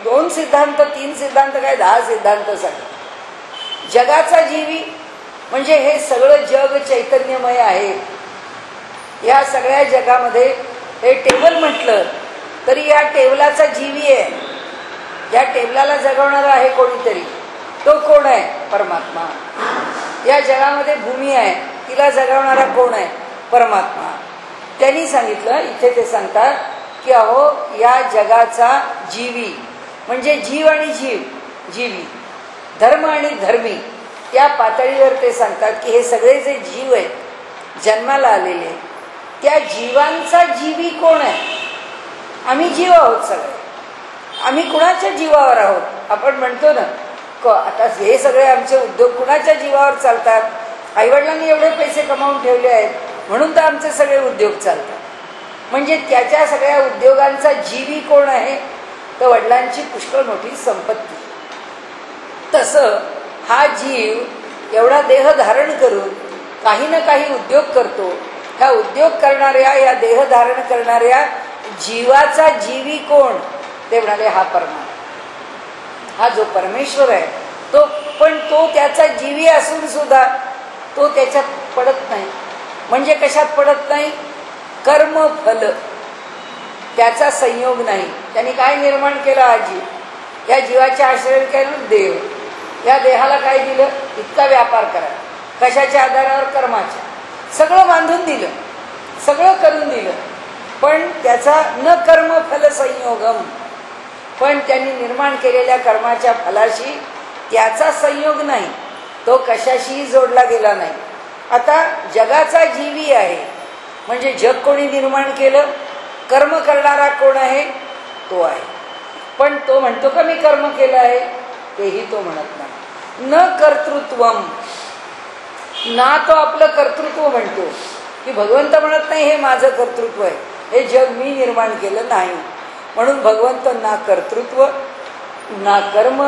2 सिद्धांत 3 सिद्धांत काय 10 सिद्धांत सांगतात. जगाचा जीवी म्हणजे हे सगळं जग चैतन्यमय आहे. या सगळ्या जगामध्ये हे टेबल म्हटलं तरी या टेबलाचा जीवी आहे. या टेबलाला जगवणारा आहे कोणीतरी. तो कोण आहे? परमात्मा. या जगामध्ये भूमी आहे, तिला जगवणारा कोण आहे? परमात्मा. त्यांनी सांगितलं, इथे ते सांगतात की अहो या जगाचा जीवी म्हणजे जीव आणि जीव, जीवी, धर्म आणि धर्मी, त्या पातळीवर ते सांगतात की हे सगळे जे जीव आहेत जन्माला आलेले त्या जीवांचा जीवी कोण आहे? आम्ही जीव आहोत सगळे. आम्ही कुणाच्या जीवावर आहोत? आपण म्हणतो ना आता हे सगळे आमचे उद्योग कुणाच्या जीवावर चालतात? आईवडिलांनी एवढे पैसे कमावून ठेवले आहेत म्हणून तर आमचे सगळे उद्योग चालतात. म्हणजे त्याच्या सगळ्या उद्योगांचा जीवी कोण आहे? तर वडिलांची पुष्कळ मोठी संपत्ती. तसं हा जीव एवढा देह धारण करून काही ना काही उद्योग करतो. ह्या उद्योग करणाऱ्या, या देह धारण करणाऱ्या जीवाचा जीवी कोण? ते म्हणाले हा परमात्मा. हा जो परमेश्वर आहे तो, पण तो त्याचा जीवी असून सुद्धा तो त्याच्यात पडत नाही. म्हणजे कशात पडत नाही? कर्मफल. त्याचा संयोग नाही. त्यांनी काय निर्माण केलं? आजी या जीवाच्या आश्रय केलं देव. या देहाला काय दिलं? इतका व्यापार करा. कशाच्या आधारावर? कर्माच्या. सगळं बांधून दिलं, सगळं करून दिलं, पण त्याचा न कर्म फल संयोगम, पण त्यांनी निर्माण केलेल्या कर्माच्या फलाशी त्याचा संयोग नाही, तो कशाशीही जोडला गेला नाही. आता जगाचा जीवी आहे म्हणजे जग कोणी निर्माण केलं? कर्म करणारा कोण आहे? तो आहे. पण तो म्हणतो का मी कर्म केलं आहे? तेही तो म्हणत नाही. न कर्तृत्वम, ना तो आपलं कर्तृत्व म्हणतो की भगवंत म्हणत नाही हे माझं कर्तृत्व आहे, हे जग मी निर्माण केलं नाही. म्हणून भगवंत ना कर्तृत्व ना कर्म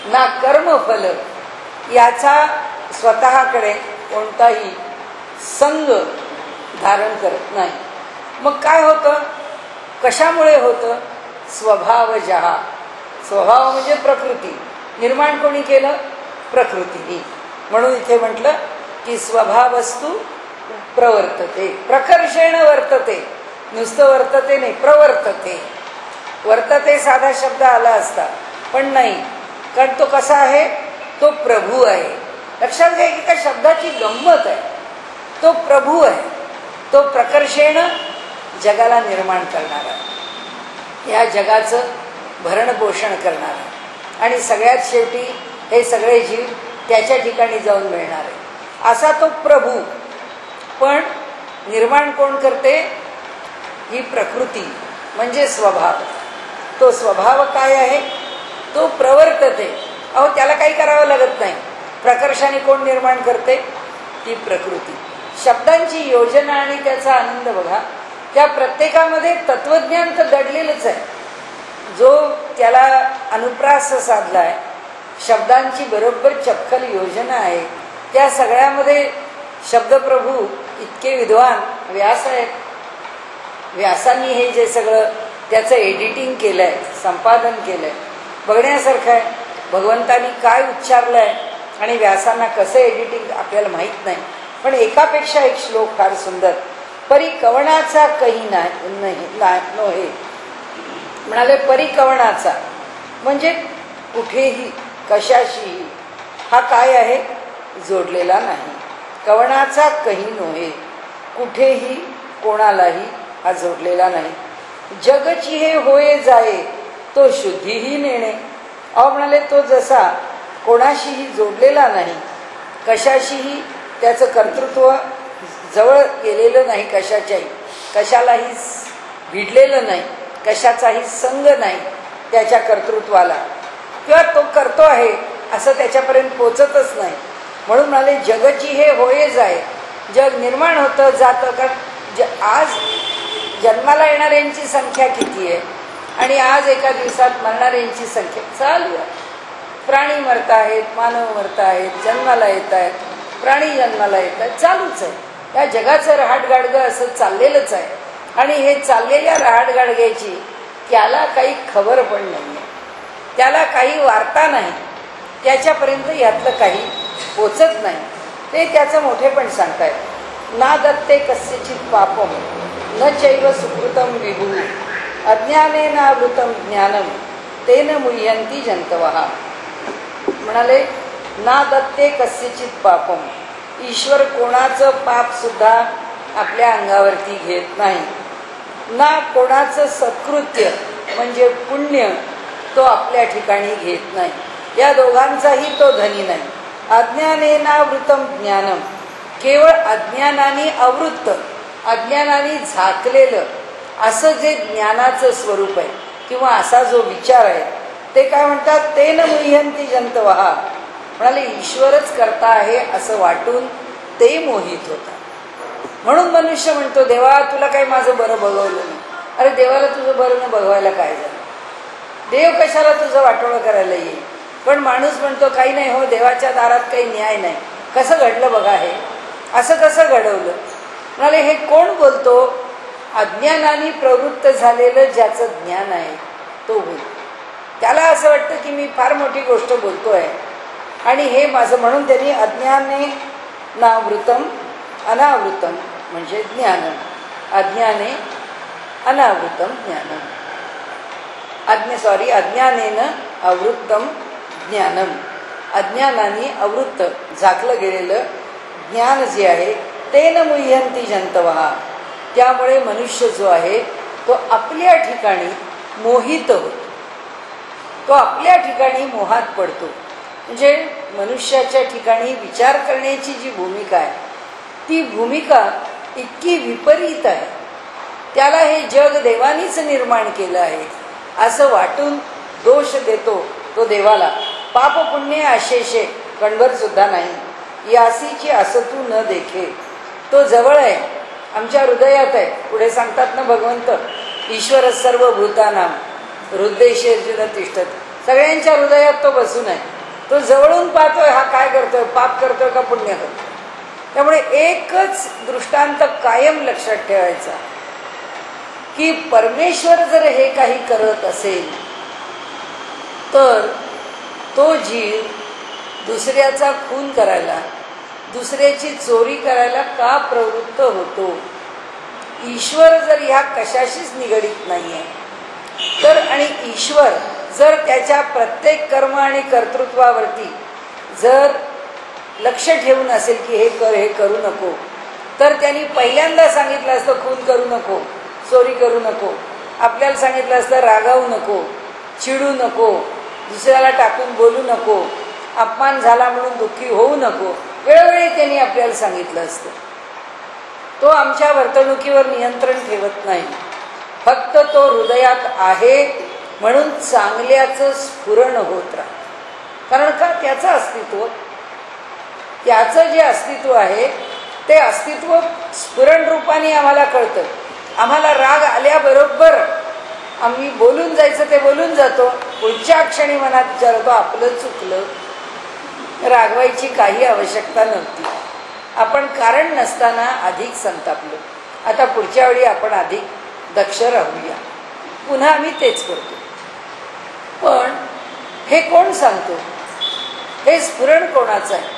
ना कर्मफल याचा स्वतःकडे कोणताही संग धारण करत नाही. मग काय होतं? कशामुळे होतं? स्वभावजहा. स्वभाव म्हणजे प्रकृती. निर्माण कोणी केलं? प्रकृतीने. म्हणून इथे म्हटलं की स्वभावस्तु प्रवर्तते, प्रकर्षेण वर्तते. नुसतं वर्तते नाही, प्रवर्तते. वर्तते साधा शब्द आला असता, पण नाही, कारण तो कसा आहे? तो प्रभू आहे. लक्षात घ्या की त्या शब्दाची गंमत आहे. तो प्रभू आहे, तो प्रकर्षेण जगाला निर्माण करणारा, या जगाचं भरणपोषण करणारा, आणि सगळ्यात शेवटी हे सगळे जीव त्याच्या ठिकाणी जाऊन मिळणार आहे असा तो प्रभू. पण निर्माण कोण करते? ही प्रकृती म्हणजे स्वभाव. तो स्वभाव काय आहे? तो प्रवर्तते. अहो त्याला काही करावं लागत नाही. प्रकर्षाने कोण निर्माण करते? ती प्रकृती. शब्दांची योजना आणि त्याचा आनंद बघा. त्या प्रत्येकामध्ये तत्वज्ञान तर दडलेलंच आहे. जो त्याला अनुप्रास साधला आहे, शब्दांची बरोबर चपखल योजना आहे. त्या सगळ्यामध्ये शब्दप्रभू इतके विद्वान व्यास आहेत. व्यासांनी हे जे सगळं त्याचं एडिटिंग केलं आहे, संपादन केलं आहे, बघण्यासारखं आहे. भगवंतानी काय उच्चारलं आहे आणि व्यासांना कसं एडिटिंग आपल्याला माहीत नाही, पण एकापेक्षा एक श्लोक फार सुंदर. परिकवणाचा कही नोहे म्हणाले. परिकवणाचा म्हणजे कुठेही कशाशीही हा काय आहे? जोडलेला नाही. कवणाचा कही नोहे, कुठेही कोणालाही हा जोडलेला नाही. जगची हे होय जाये तो शुद्धीही नेणे. अहो म्हणाले तो जसा कोणाशीही जोडलेला नाही, कशाशीही त्याचं कर्तृत्व जवळ गेलेलं नाही, कशालाही भिडलेलं नाही, कशाचाही संग नाही त्याच्या कर्तृत्वाला, किंवा तो करतो आहे असं त्याच्यापर्यंत पोचतच नाही. म्हणून म्हणाले जगची हे होय जाय. जग निर्माण होतं जातं. कारण आज जन्माला येणाऱ्यांची संख्या किती आहे आणि आज एका दिवसात मरणाऱ्यांची संख्या चालू आहे. प्राणी मरत आहेत, मानव मरत आहेत, जन्माला येत आहेत, प्राणी जन्माला येत आहेत, चालूच आहे. या जगाचं रहाटगाडगं असं चाललेलंच आहे. आणि हे चाललेल्या रहाटगाडग्याची त्याला काही खबर पण नाही आहे, त्याला काही वार्ता नाही, त्याच्यापर्यंत यातलं काही पोचत नाही. ते त्याचं मोठेपण सांगतायत. ना दत्ते कस्यचित पापम न चैव सुकृतम विभू अज्ञानेनावृतम ज्ञानम तेन मुह्यंती जंतवः. म्हणाले ना दत्ते कस्यचित पापम. ईश्वर कोणाचं पाप सुद्धा आपल्या अंगावरती घेत नाही. ना कोणाचं सत्कृत्य म्हणजे पुण्य तो आपल्या ठिकाणी घेत नाही. या दोघांचाही तो धनी नाही. अज्ञानेनावृतम ज्ञानम, केवळ अज्ञानाने आवृत्त, अज्ञानाने झाकलेलं असं जे ज्ञानाचं स्वरूप आहे किंवा असा जो विचार आहे ते काय म्हणतात? तेन मुह्यंती जंतवः. म्हणाले ईश्वरच करता आहे असं वाटून ते मोहित होतात. म्हणून मनुष्य म्हणतो देवा तुला काही माझं बरं बघवलं नाही. अरे देवाला तुझं बरं न बघवायला काय झालं? देव कशाला तुझं वाटोळं करायला येईल? पण माणूस म्हणतो काही नाही हो, देवाच्या दारात काही न्याय नाही. कसं घडलं बघा हे, असं कसं घडवलं? म्हणाले हे कोण बोलतो? अज्ञानाने प्रवृत्त झालेलं ज्याचं ज्ञान आहे तो बोलतो. त्याला असं वाटतं की मी फार मोठी गोष्ट बोलतोय आणि हे माझं. म्हणून त्यांनी अज्ञाने नावृतम अनावृतम म्हणजे ज्ञान, अज्ञाने अनावृतम ज्ञानम. अज्ञानेन आवृत्तम ज्ञानम. अज्ञानाने आवृत्त झाकलं गेलेलं ज्ञान जे आहे तेन मुह्यंती जंतवः. त्यामुळे मनुष्य जो आहे तो आपल्या ठिकाणी मोहित होतो. तो आपल्या ठिकाणी मोहात पडतो. म्हणजे मनुष्याच्या ठिकाणी विचार करण्याची जी भूमिका आहे ती भूमिका इतकी विपरीत आहे. त्याला हे जग देवानीच निर्माण केलं आहे असं वाटून दोष देतो तो देवाला. पाप पुण्य आशेषे कणभर सुद्धा नाही. यासीची असतू न देखे. तो जवळ आहे, आमच्या हृदयात आहे. पुढे सांगतात ना भगवंत, ईश्वर सर्व भूतानाम हृदयेषु तिष्ठत. सगळ्यांच्या हृदयात तो बसून आहे. तो जवळून पाहतोय हा काय करतोय, पाप करतोय का पुण्य करतोय. त्यामुळे एकच दृष्टांत कायम लक्षात ठेवायचा की परमेश्वर जर हे काही करत असेल तर तो जीव दुसऱ्याचा खून करायला, दुसऱ्याची चोरी करायला का प्रवृत्त होतो. ईश्वर जर ह्या कशाशीच निगडीत नाहीये तर, आणि ईश्वर जर त्याच्या प्रत्येक कर्म आणि कर्तृत्वावरती जर लक्ष ठेवून असेल की हे कर, हे करू नको, तर त्यांनी पहिल्यांदा सांगितलं असतं खून करू नको, चोरी करू नको. आपल्याला सांगितलं असतं रागावू नको, चिडू नको, दुसऱ्याला टाकून बोलू नको, अपमान झाला म्हणून दुःखी होऊ नको. वेळोवेळी त्यांनी आपल्याला सांगितलं असतं. तो आमच्या वर्तणुकीवर नियंत्रण ठेवत नाही. फक्त तो हृदयात आहे म्हणून चांगल्याचं स्फुरण होत राहतं. कारण का, त्याचं अस्तित्व, त्याचं जे अस्तित्व आहे ते अस्तित्व स्फुरण रूपाने आम्हाला कळतं. आम्हाला राग आल्याबरोबर आम्ही बोलून जायचं ते बोलून जातो. पुढच्या क्षणी मनात विचारतो आपलं चुकलं, रागवायची काही आवश्यकता नव्हती. आपण कारण नसताना अधिक संतापलो. आता पुढच्या वेळी आपण अधिक दक्ष राहूया. पुन्हा आम्ही तेच करतो. पण हे कोण सांगतो? हे स्फुरण कोणाचं आहे?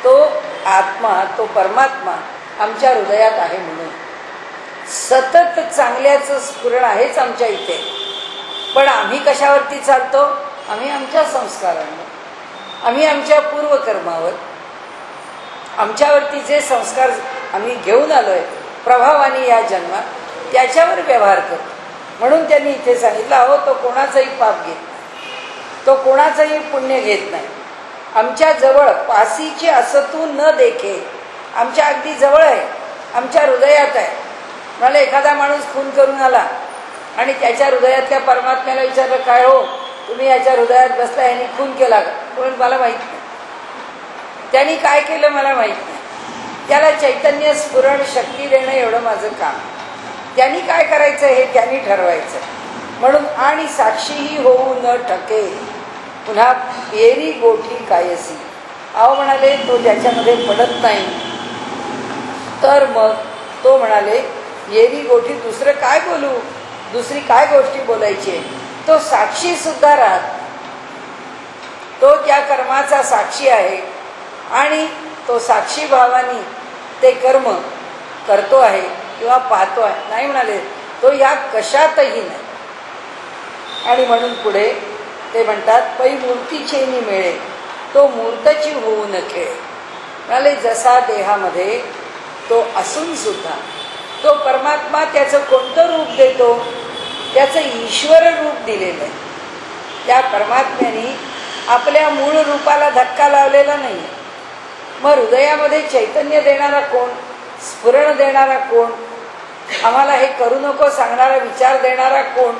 तो आत्मा, तो परमात्मा आमच्या हृदयात आहे. म्हणून सतत चांगल्याचं स्फुरण आहेच आमच्या इथे. पण आम्ही कशावरती चालतो? आम्ही आमच्या संस्कारांवर, आम्ही आमच्या पूर्वकर्मावर, आमच्यावरती जे संस्कार आम्ही घेऊन आलोय प्रभावाने या जन्मात, त्याच्यावर व्यवहार करतो. म्हणून त्यांनी इथे सांगितलं, अहो तो कोणाचंही पाप घेत नाही, तो कोणाचंही पुण्य घेत नाही. आमच्या जवळ पासीची असतू न देखे. आमच्या अगदी जवळ आहे, आमच्या हृदयात आहे. मला एखादा माणूस खून करून आला आणि त्याच्या हृदयातल्या परमात्म्याला विचारलं, काय हो तुम्ही याच्या हृदयात बसला, यांनी खून केला का? म्हणून मला माहीत नाही. त्यांनी काय केलं मला माहीत नाही. त्याला चैतन्य स्फुरण शक्ती देणं एवढं माझं काम. त्यांनी काय करायचं हे त्यांनी ठरवायचं. म्हणून आणि साक्षीही होऊ न ठके. पुन्हा येरी गोठी कायसी. अहो म्हणाले तो त्याच्यामध्ये पडत नाही. तर मग तो म्हणाले येरी गोठी, दुसरं काय बोलू, दुसरी काय गोष्टी बोलायची. तो साक्षी सुद्धा राहत, तो त्या कर्माचा साक्षी आहे आणि तो साक्षी भावानी ते कर्म करतो आहे किंवा पाहतो आहे. नाही म्हणाले तो या कशातही नाही. आणि म्हणून पुढे ते म्हणतात, पै मूर्तीचे मिळे तो मूर्तची होऊ न खेळे. म्हणाले जसा देहामध्ये तो असून सुद्धा तो परमात्मा त्याचं कोणतं रूप देतो? त्याचं ईश्वर रूप दिलेलं आहे. त्या परमात्म्याने आपल्या मूळ रूपाला धक्का लावलेला नाही. मग हृदयामध्ये चैतन्य देणारा कोण, स्फुरण देणारा कोण, आम्हाला हे करू नको सांगणारा विचार देणारा कोण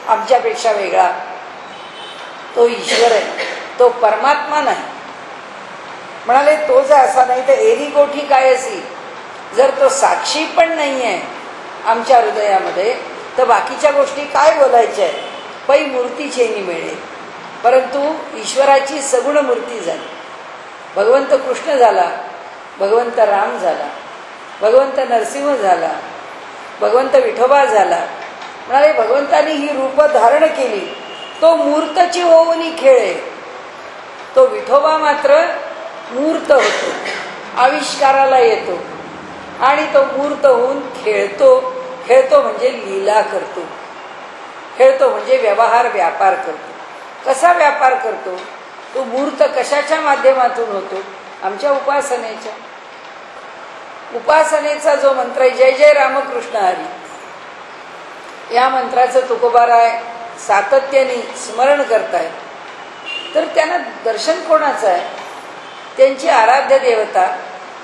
आमच्यापेक्षा वेगळा? तो ईश्वर आहे, तो परमात्मा नाही. म्हणाले तो जर असा नाही तर एरी गोठी काय असी. जर तो साक्षी पण नाही आहे आमच्या हृदयामध्ये तर बाकीच्या गोष्टी काय बोलायच्या आहेत? पै मूर्तीचे मिळे. परंतु ईश्वराची सगुण मूर्ती झाली. भगवंत कृष्ण झाला, भगवंत राम झाला, भगवंत नरसिंह झाला, भगवंत विठोबा झाला. म्हणाले भगवंतानी ही रूप धारण केली. तो मूर्तची होऊन खेळे. तो विठोबा मात्र मूर्त होतो, आविष्काराला येतो आणि तो मूर्त होऊन खेळतो. खेळतो म्हणजे लीला करतो, खेळतो म्हणजे व्यवहार व्यापार करतो. कसा व्यापार करतो? तो मूर्त कशाच्या माध्यमातून होतो? आमच्या उपासनेच्या. उपासनेचा जो मंत्र आहे जय जय रामकृष्ण हरी, या मंत्राचं तुकोबाराय सातत्याने स्मरण करतायत. तर त्यांना दर्शन कोणाचं आहे? त्यांची आराध्य देवता,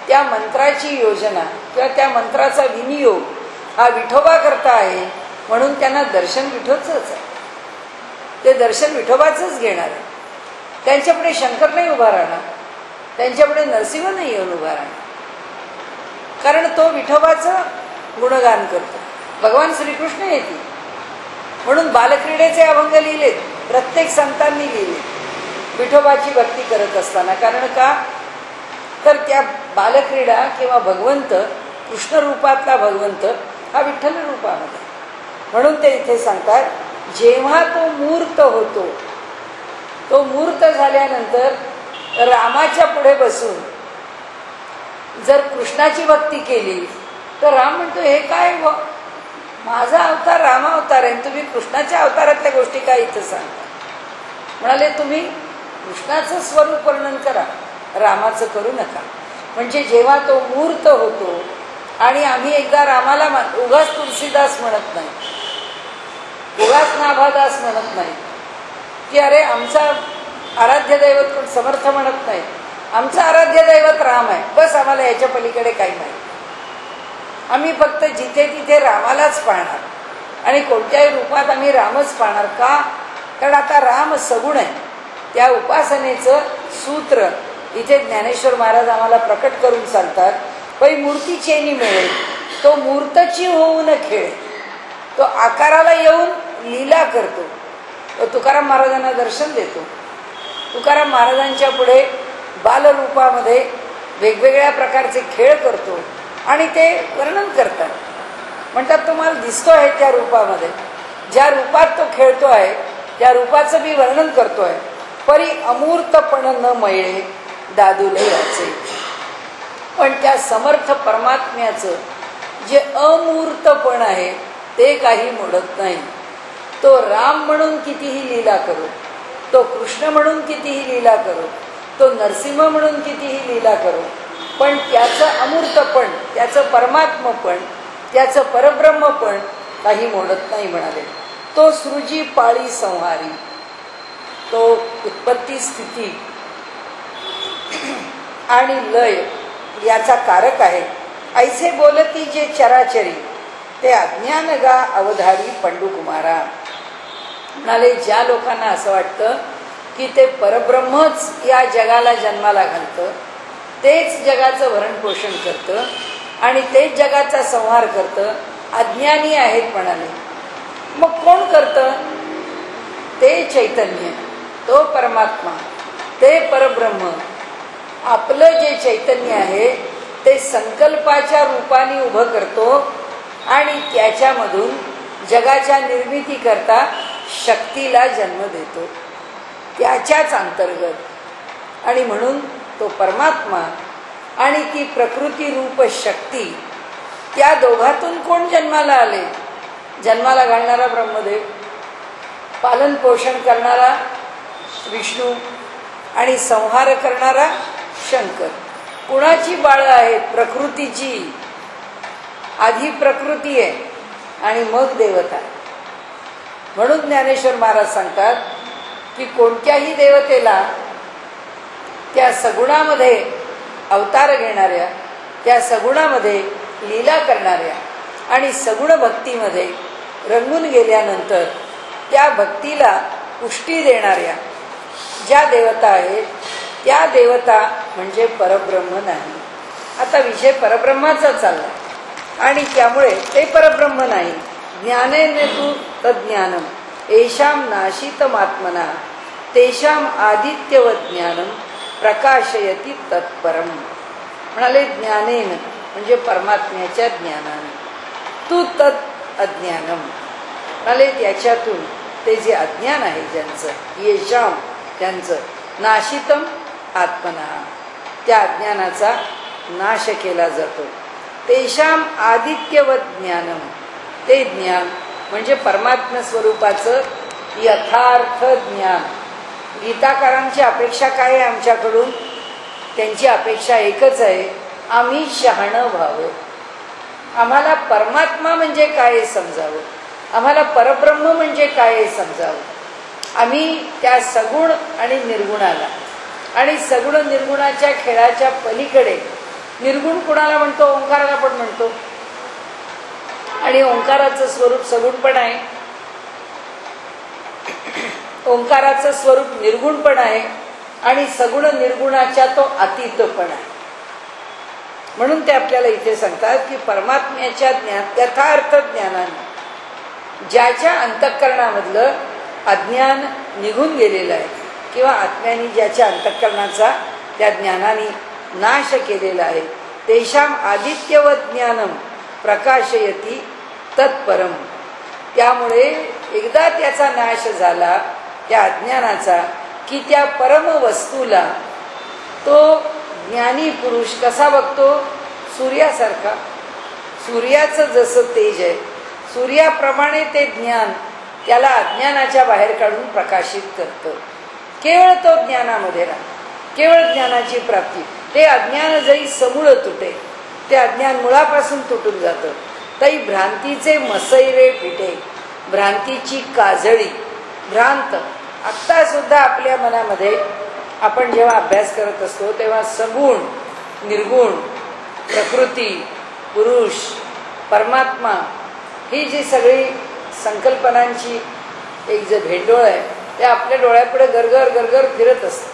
त्या मंत्राची योजना किंवा त्या मंत्राचा विनियोग हा विठोबा करता आहे, म्हणून त्यांना दर्शन विठोचंच आहे. ते दर्शन विठोबाचंच घेणार आहे. त्यांच्यापुढे शंकर नाही उभा राहणार, त्यांच्यापुढे नरसिंह नाही येऊन उभा राहणार, कारण तो विठोबाचं गुणगान करतो. भगवान श्रीकृष्ण येतील म्हणून बालक्रीडेचे अभंग लिहिलेत, प्रत्येक संतांनी लिहिलेत विठोबाची भक्ती करत असताना. कारण का? तर त्या बालक्रीडा किंवा भगवंत, कृष्ण रूपातला भगवंत हा विठ्ठल रूपामध्ये, म्हणून ते इथे सांगतात जेव्हा तो मूर्त होतो, तो मूर्त झाल्यानंतर रामाच्या पुढे बसून जर कृष्णाची भक्ती केली तर राम म्हणतो हे काय, माझा अवतार राम अवतार आहे, तुम्ही कृष्णाच्या अवतारातल्या गोष्टी काय इथं सांगता? म्हणाले तुम्ही कृष्णाचं स्वरूप वर्णन करा, रामाचं करू नका. म्हणजे जेव्हा तो मूर्त होतो, आणि आम्ही एकदा रामाला उगाच तुलसीदास म्हणत नाही, उगाच नाभादास म्हणत नाही की अरे आमचा आराध्य दैवत कोण समर्थ म्हणत नाही, आमचं आराध्य दैवत राम आहे, बस आम्हाला याच्या पलीकडे काही नाही. आम्ही फक्त जिथे तिथे रामालाच पाहणार आणि कोणत्याही रूपात आम्ही रामच पाहणार. का? कारण आता राम सगुण आहे. त्या उपासनेचं सूत्र इथे ज्ञानेश्वर महाराज आम्हाला प्रकट करून सांगतात. पै मूर्ती चेनी मिळेल, तो मूर्तची होऊन खेळ, तो आकाराला येऊन लीला करतो. तो तुकाराम महाराजांना दर्शन देतो. तुकाराम महाराजांच्या पुढे बालरूपामध्ये वेगवेगळ्या प्रकारचे खेळ करतो आणि ते वर्णन करतात. म्हणतात तो मला दिसतो आहे त्या रूपामध्ये, ज्या रूपात तो खेळतो आहे त्या रूपाचं मी वर्णन करतो आहे. परी अमूर्तपण न मळे दादुले याचे. पण त्या समर्थ परमात्म्याचं जे अमूर्तपण आहे ते काही मोडत नाही. तो राम म्हणून कितीही लीला करो, तो कृष्ण म्हणून कितीही लीला करो, तो नरसिंह म्हणून कितीही लीला करो, पण त्याचं अमूर्तपण, त्याचं परमात्मपण, त्याचं परब्रह्मपण काही मोडत नाही. म्हणाले तो सृजी पाळी संहारी, तो उत्पत्ती स्थिती आणि लय याचा कारक आहे. ऐसे बोलती जे चराचरी ते अज्ञान गा अवधारी पंडुकुमारा. म्हणाले ज्या लोकांना असं वाटतं की ते परब्रह्मच या जगाला जन्माला घालतं, तेच जगाचं भरण पोषण करतं आणि तेच जगाचा संहार करतं, अज्ञानी आहेत म्हणाले. मग कोण करतं? ते चैतन्य, तो परमात्मा, ते परब्रह्म. आपलं जे चैतन्य आहे ते संकल्पाच्या रूपाने उभं करतो आणि त्याच्यामधून जगाच्या निर्मिती करता शक्तीला जन्म देतो, त्याच्याच अंतर्गत. आणि म्हणून तो परमात्मा आणि ती प्रकृती रूप शक्ती, त्या दोघातून कोण जन्माला आले? जन्माला घालणारा ब्रह्मदेव, पालन पोषण करणारा विष्णू आणि संहार करणारा शंकर. कुणाची बाळं आहेत? प्रकृतीची. आधी प्रकृती आहे आणि मग देवता. म्हणून ज्ञानेश्वर महाराज सांगतात की कोणत्याही देवतेला त्या सगुणामध्ये अवतार घेणाऱ्या, त्या सगुणामध्ये लीला करणाऱ्या आणि सगुण भक्तीमध्ये रंगून गेल्यानंतर त्या भक्तीला पुष्टी देणाऱ्या ज्या देवता आहेत त्या देवता म्हणजे परब्रह्म नाही. आता विषय परब्रह्माचा चालला आणि त्यामुळे ते परब्रह्म नाही. ज्ञानेन तु तज्ज्ञानम येषाम नाशितमात्मना तेषाम आदित्यवत ज्ञानम प्रकाशयती तत्परम. म्हणाले ज्ञानेन म्हणजे परमात्म्याच्या ज्ञानाने, तू तत् अज्ञानम म्हणाले त्याच्यातून ते जे अज्ञान आहे ज्यांचं, येषाम त्यांचं, नाशितम आत्मना त्या अज्ञानाचा नाश केला जातो. तेषाम आदित्यवत ज्ञानम ते ज्ञान म्हणजे परमात्म स्वरूपाचं यथार्थ ज्ञान. गीताकारांची अपेक्षा काय आहे आमच्याकडून? त्यांची अपेक्षा एकच आहे, आम्ही शहाणं व्हावं, आम्हाला परमात्मा म्हणजे काय समजावं, आम्हाला परब्रह्म म्हणजे काय समजावं. आम्ही त्या सगुण आणि निर्गुणाला आणि सगुण निर्गुणाच्या खेळाच्या पलीकडे, निर्गुण कुणाला म्हणतो? ओंकाराला पण म्हणतो. आणि ओंकाराचं स्वरूप सगुण पण आहे, ओंकाराचं स्वरूप निर्गुण पण आहे आणि सगुण निर्गुणाच्या तो अतीत पण आहे. म्हणून ते आपल्याला इथे सांगतात की परमात्म्याच्या यथार्थ ज्ञानाने ज्याच्या अंतःकरणामधलं अज्ञान निघून गेलेलं आहे किंवा आत्म्याने ज्याच्या अंतःकरणाचा त्या ज्ञानाने नाश केलेला आहे, तेषाम आदित्यवत ज्ञानम प्रकाशयती तत्परम. त्यामुळे एकदा त्याचा नाश झाला त्या अज्ञानाचा की त्या परम वस्तूला तो ज्ञानी पुरुष कसा बघतो? सूर्यासारखा. सूर्याचं जसं तेज आहे, सूर्याप्रमाणे ते ज्ञान त्याला अज्ञानाच्या बाहेर काढून प्रकाशित करतं. केवळ तो ज्ञानामध्ये राहा, केवळ ज्ञानाची प्राप्ती. ते अज्ञान जरी समूळ तुटे, ते अज्ञान मुळापासून तुटून जातं. तरी भ्रांतीचे मसैरे फिटे, भ्रांतीची काजळी, भ्रांत. आत्ता सुद्धा आपल्या मनामध्ये आपण जेव्हा अभ्यास करत असतो तेव्हा सगुण, निर्गुण, प्रकृती, पुरुष, परमात्मा ही जी सगळी संकल्पनांची एक जे भेंडोळ आहे ते आपल्या डोळ्यापुढे गरगर गरगर फिरत असते.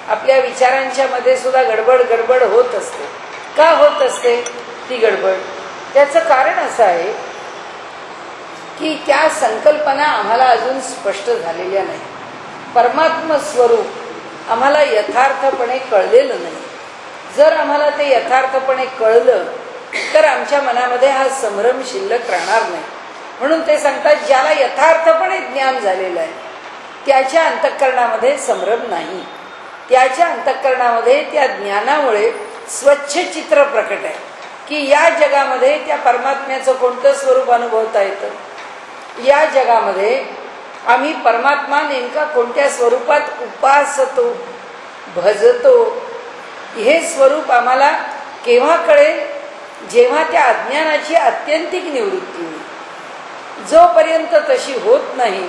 आपल्या विचारांच्या मध्ये सुद्धा गडबड गडबड होत असते. का होत असते ती गडबड? त्याचं कारण असं आहे की त्या संकल्पना आम्हाला अजून स्पष्ट झालेल्या नाही. परमात्म स्वरूप आम्हाला यथार्थपणे कळलेलं नाही. जर आम्हाला ते यथार्थपणे कळलं तर आमच्या मनामध्ये हा संभ्रम शिल्लक राहणार नाही. म्हणून ते सांगतात ज्याला यथार्थपणे ज्ञान झालेलं आहे त्याच्या अंतःकरणामध्ये संभ्रम नाही. त्याच्या अंतःकरणामध्ये त्या ज्ञानामुळे स्वच्छ चित्र प्रकट आहे की या जगामध्ये त्या परमात्म्याचं कोणतं स्वरूप अनुभवता येतं. या जगामध्ये आम्ही परमात्मा नेमका कोणत्या स्वरूपात उपासतो, भजतो, हे स्वरूप आम्हाला केव्हा कळेल? जेव्हा त्या अज्ञानाची आत्यंतिक निवृत्ती होईल. जोपर्यंत तशी होत नाही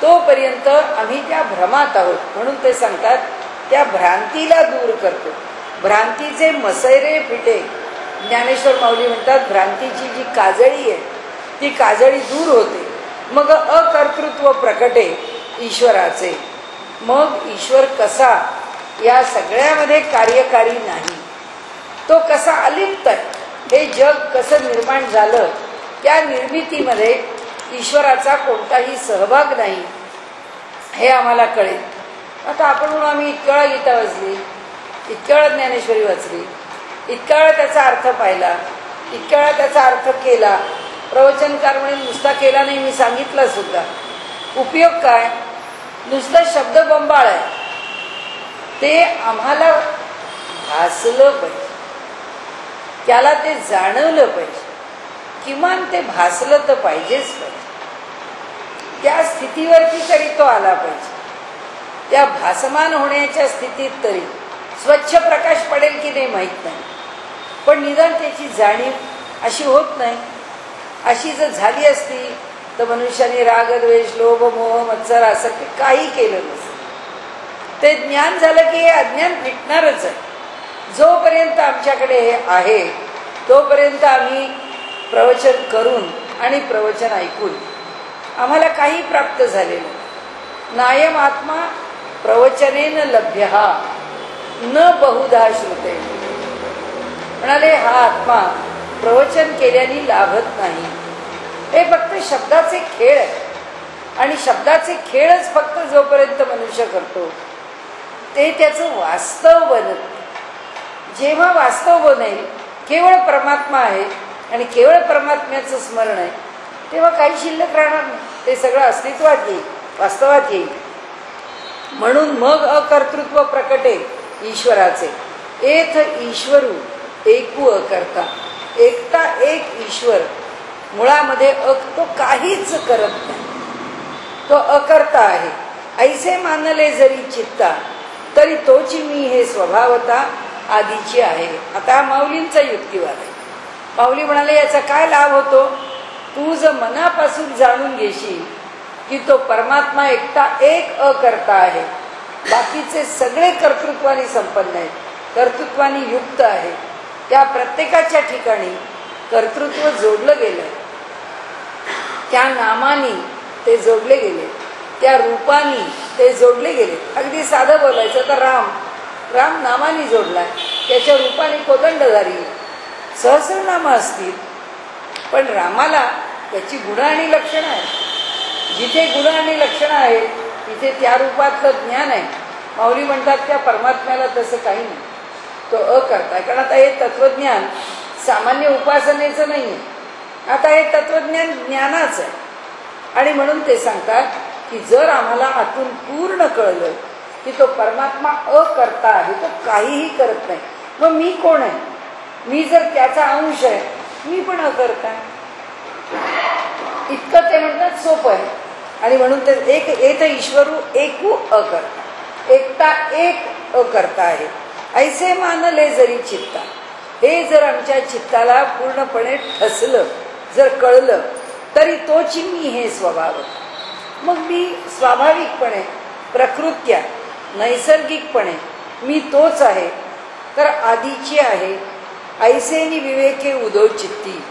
तोपर्यंत आम्ही त्या भ्रमात आहोत. म्हणून ते सांगतात त्या भ्रांतीला दूर करतो. भ्रांतीचे मसैरे फिटे. ज्ञानेश्वर माऊली म्हणतात भ्रांतीची जी काजळी आहे ती काजळी दूर होते. मग अकर्तृत्व प्रकटे ईश्वराचे. मग ईश्वर कसा या सगळ्यामध्ये कार्यकारी नाही, तो कसा अलिप्त आहे. हे जग कसं निर्माण झालं त्या निर्मितीमध्ये ईश्वराचा कोणताही सहभाग नाही हे आम्हाला कळेल. आता आपण म्हणून आम्ही इतक्या वेळा गीता वाचली, इतक्या वेळा ज्ञानेश्वरी वाचली, इतक्या वेळा त्याचा अर्थ पाहिला, इतक्या वेळा त्याचा अर्थ केला. प्रवचनकार म्हणून नुसता केला नाही, मी सांगितलं सुद्धा. उपयोग काय? नुसतं शब्द बंबाळ आहे. ते आम्हाला भासलं पाहिजे, त्याला ते जाणवलं पाहिजे, किमान ते भासलं तर पाहिजेच पाहिजे. त्या स्थितीवरती तरी तो आला पाहिजे. त्या भासमान होण्याच्या स्थितीत तरी स्वच्छ प्रकाश पडेल की नाही माहीत नाही, पण निदान त्याची जाणीव अशी होत नाही. अशी जर झाली असती तर मनुष्याने राग, द्वेष, लोभ, मोह, मत्सर असं काही केलं नसतं. ते ज्ञान झालं की हे अज्ञान फिटणारच आहे. जोपर्यंत आमच्याकडे हे आहे तोपर्यंत आम्ही प्रवचन करून आणि प्रवचन ऐकून आम्हाला काही प्राप्त झालेलं. नायम आत्मा प्रवचनेन लभ्यः न बहुधा श्रुते. म्हणाले हा आत्मा प्रवचन केल्याने लाभत नाही. हे फक्त शब्दाचे खेळ आहे आणि शब्दाचे खेळच फक्त जोपर्यंत मनुष्य करतो ते त्याचं वास्तव बनत. जेव्हा वास्तव बनेल, केवळ परमात्मा आहे आणि केवळ परमात्म्याचं स्मरण आहे, तेव्हा काही शिल्लक राहणार नाही. ते सगळं अस्तित्वात येईल, वास्तवात येईल. म्हणून मग अकर्तृत्व प्रकटे ईश्वराचे. एथ ईश्वरू एकू अकर्ता. एकता एक ईश्वर मुळामध्ये तो काहीच करत नाही, तो अकर्ता आहे. ऐसे मानले जरी चित्ता तरी तोची मी हे स्वभावता आधीची आहे. आता माऊलींचा युक्तिवाद आहे. माऊली म्हणाले याचा काय लाभ होतो? तू जर मनापासून जाणून घेशील की तो परमात्मा एकटा एक अकर्ता आहे, बाकीचे सगळे कर्तृत्वाने संपन्न आहेत, कर्तृत्वाने युक्त आहे. त्या प्रत्येकाच्या ठिकाणी कर्तृत्व जोडलं गेलं, त्या नामानी ते जोडले गेले, त्या रूपानी ते जोडले गेले. अगदी साधं बोलायचं तर राम नामाने जोडलाय, त्याच्या रूपाने कोदंडधारी सहस्रनाम असतील, पण रामाला त्याची गुण आणि लक्षणं आहेत. जिथे गुण आणि लक्षणं आहेत तिथे त्या रूपातलं ज्ञान आहे. माऊली म्हणतात त्या परमात्म्याला तसं काही नाही, तो अकर्ता आहे. कारण आता हे तत्वज्ञान सामान्य उपासनेचं नाही आहे, आता हे तत्वज्ञान ज्ञानाचं आहे. आणि म्हणून ते सांगतात की जर आम्हाला आतून पूर्ण कळलं की तो परमात्मा अकर्ता आहे, तो काहीही करत नाही, मग मी कोण आहे? मी जर त्याचा अंश आहे, मी पण अकर्ता आहे. इतकं ते म्हणतात सोपं आहे. आणि म्हणून ते एक ईश्वरू एकू अकर्ता, एकटा एक अकर्ता आहे. ऐसे मानले जरी चित्ता, हे जर आमच्या चित्ताला पूर्णपणे ठसलं, जर कळलं, तरी तोची मी हे स्वभाव. मग मी स्वाभाविकपणे, प्रकृत्या, नैसर्गिकपणे मी तोच आहे, तर आधीची आहे. ऐसेनी विवेके उदो चित्ती,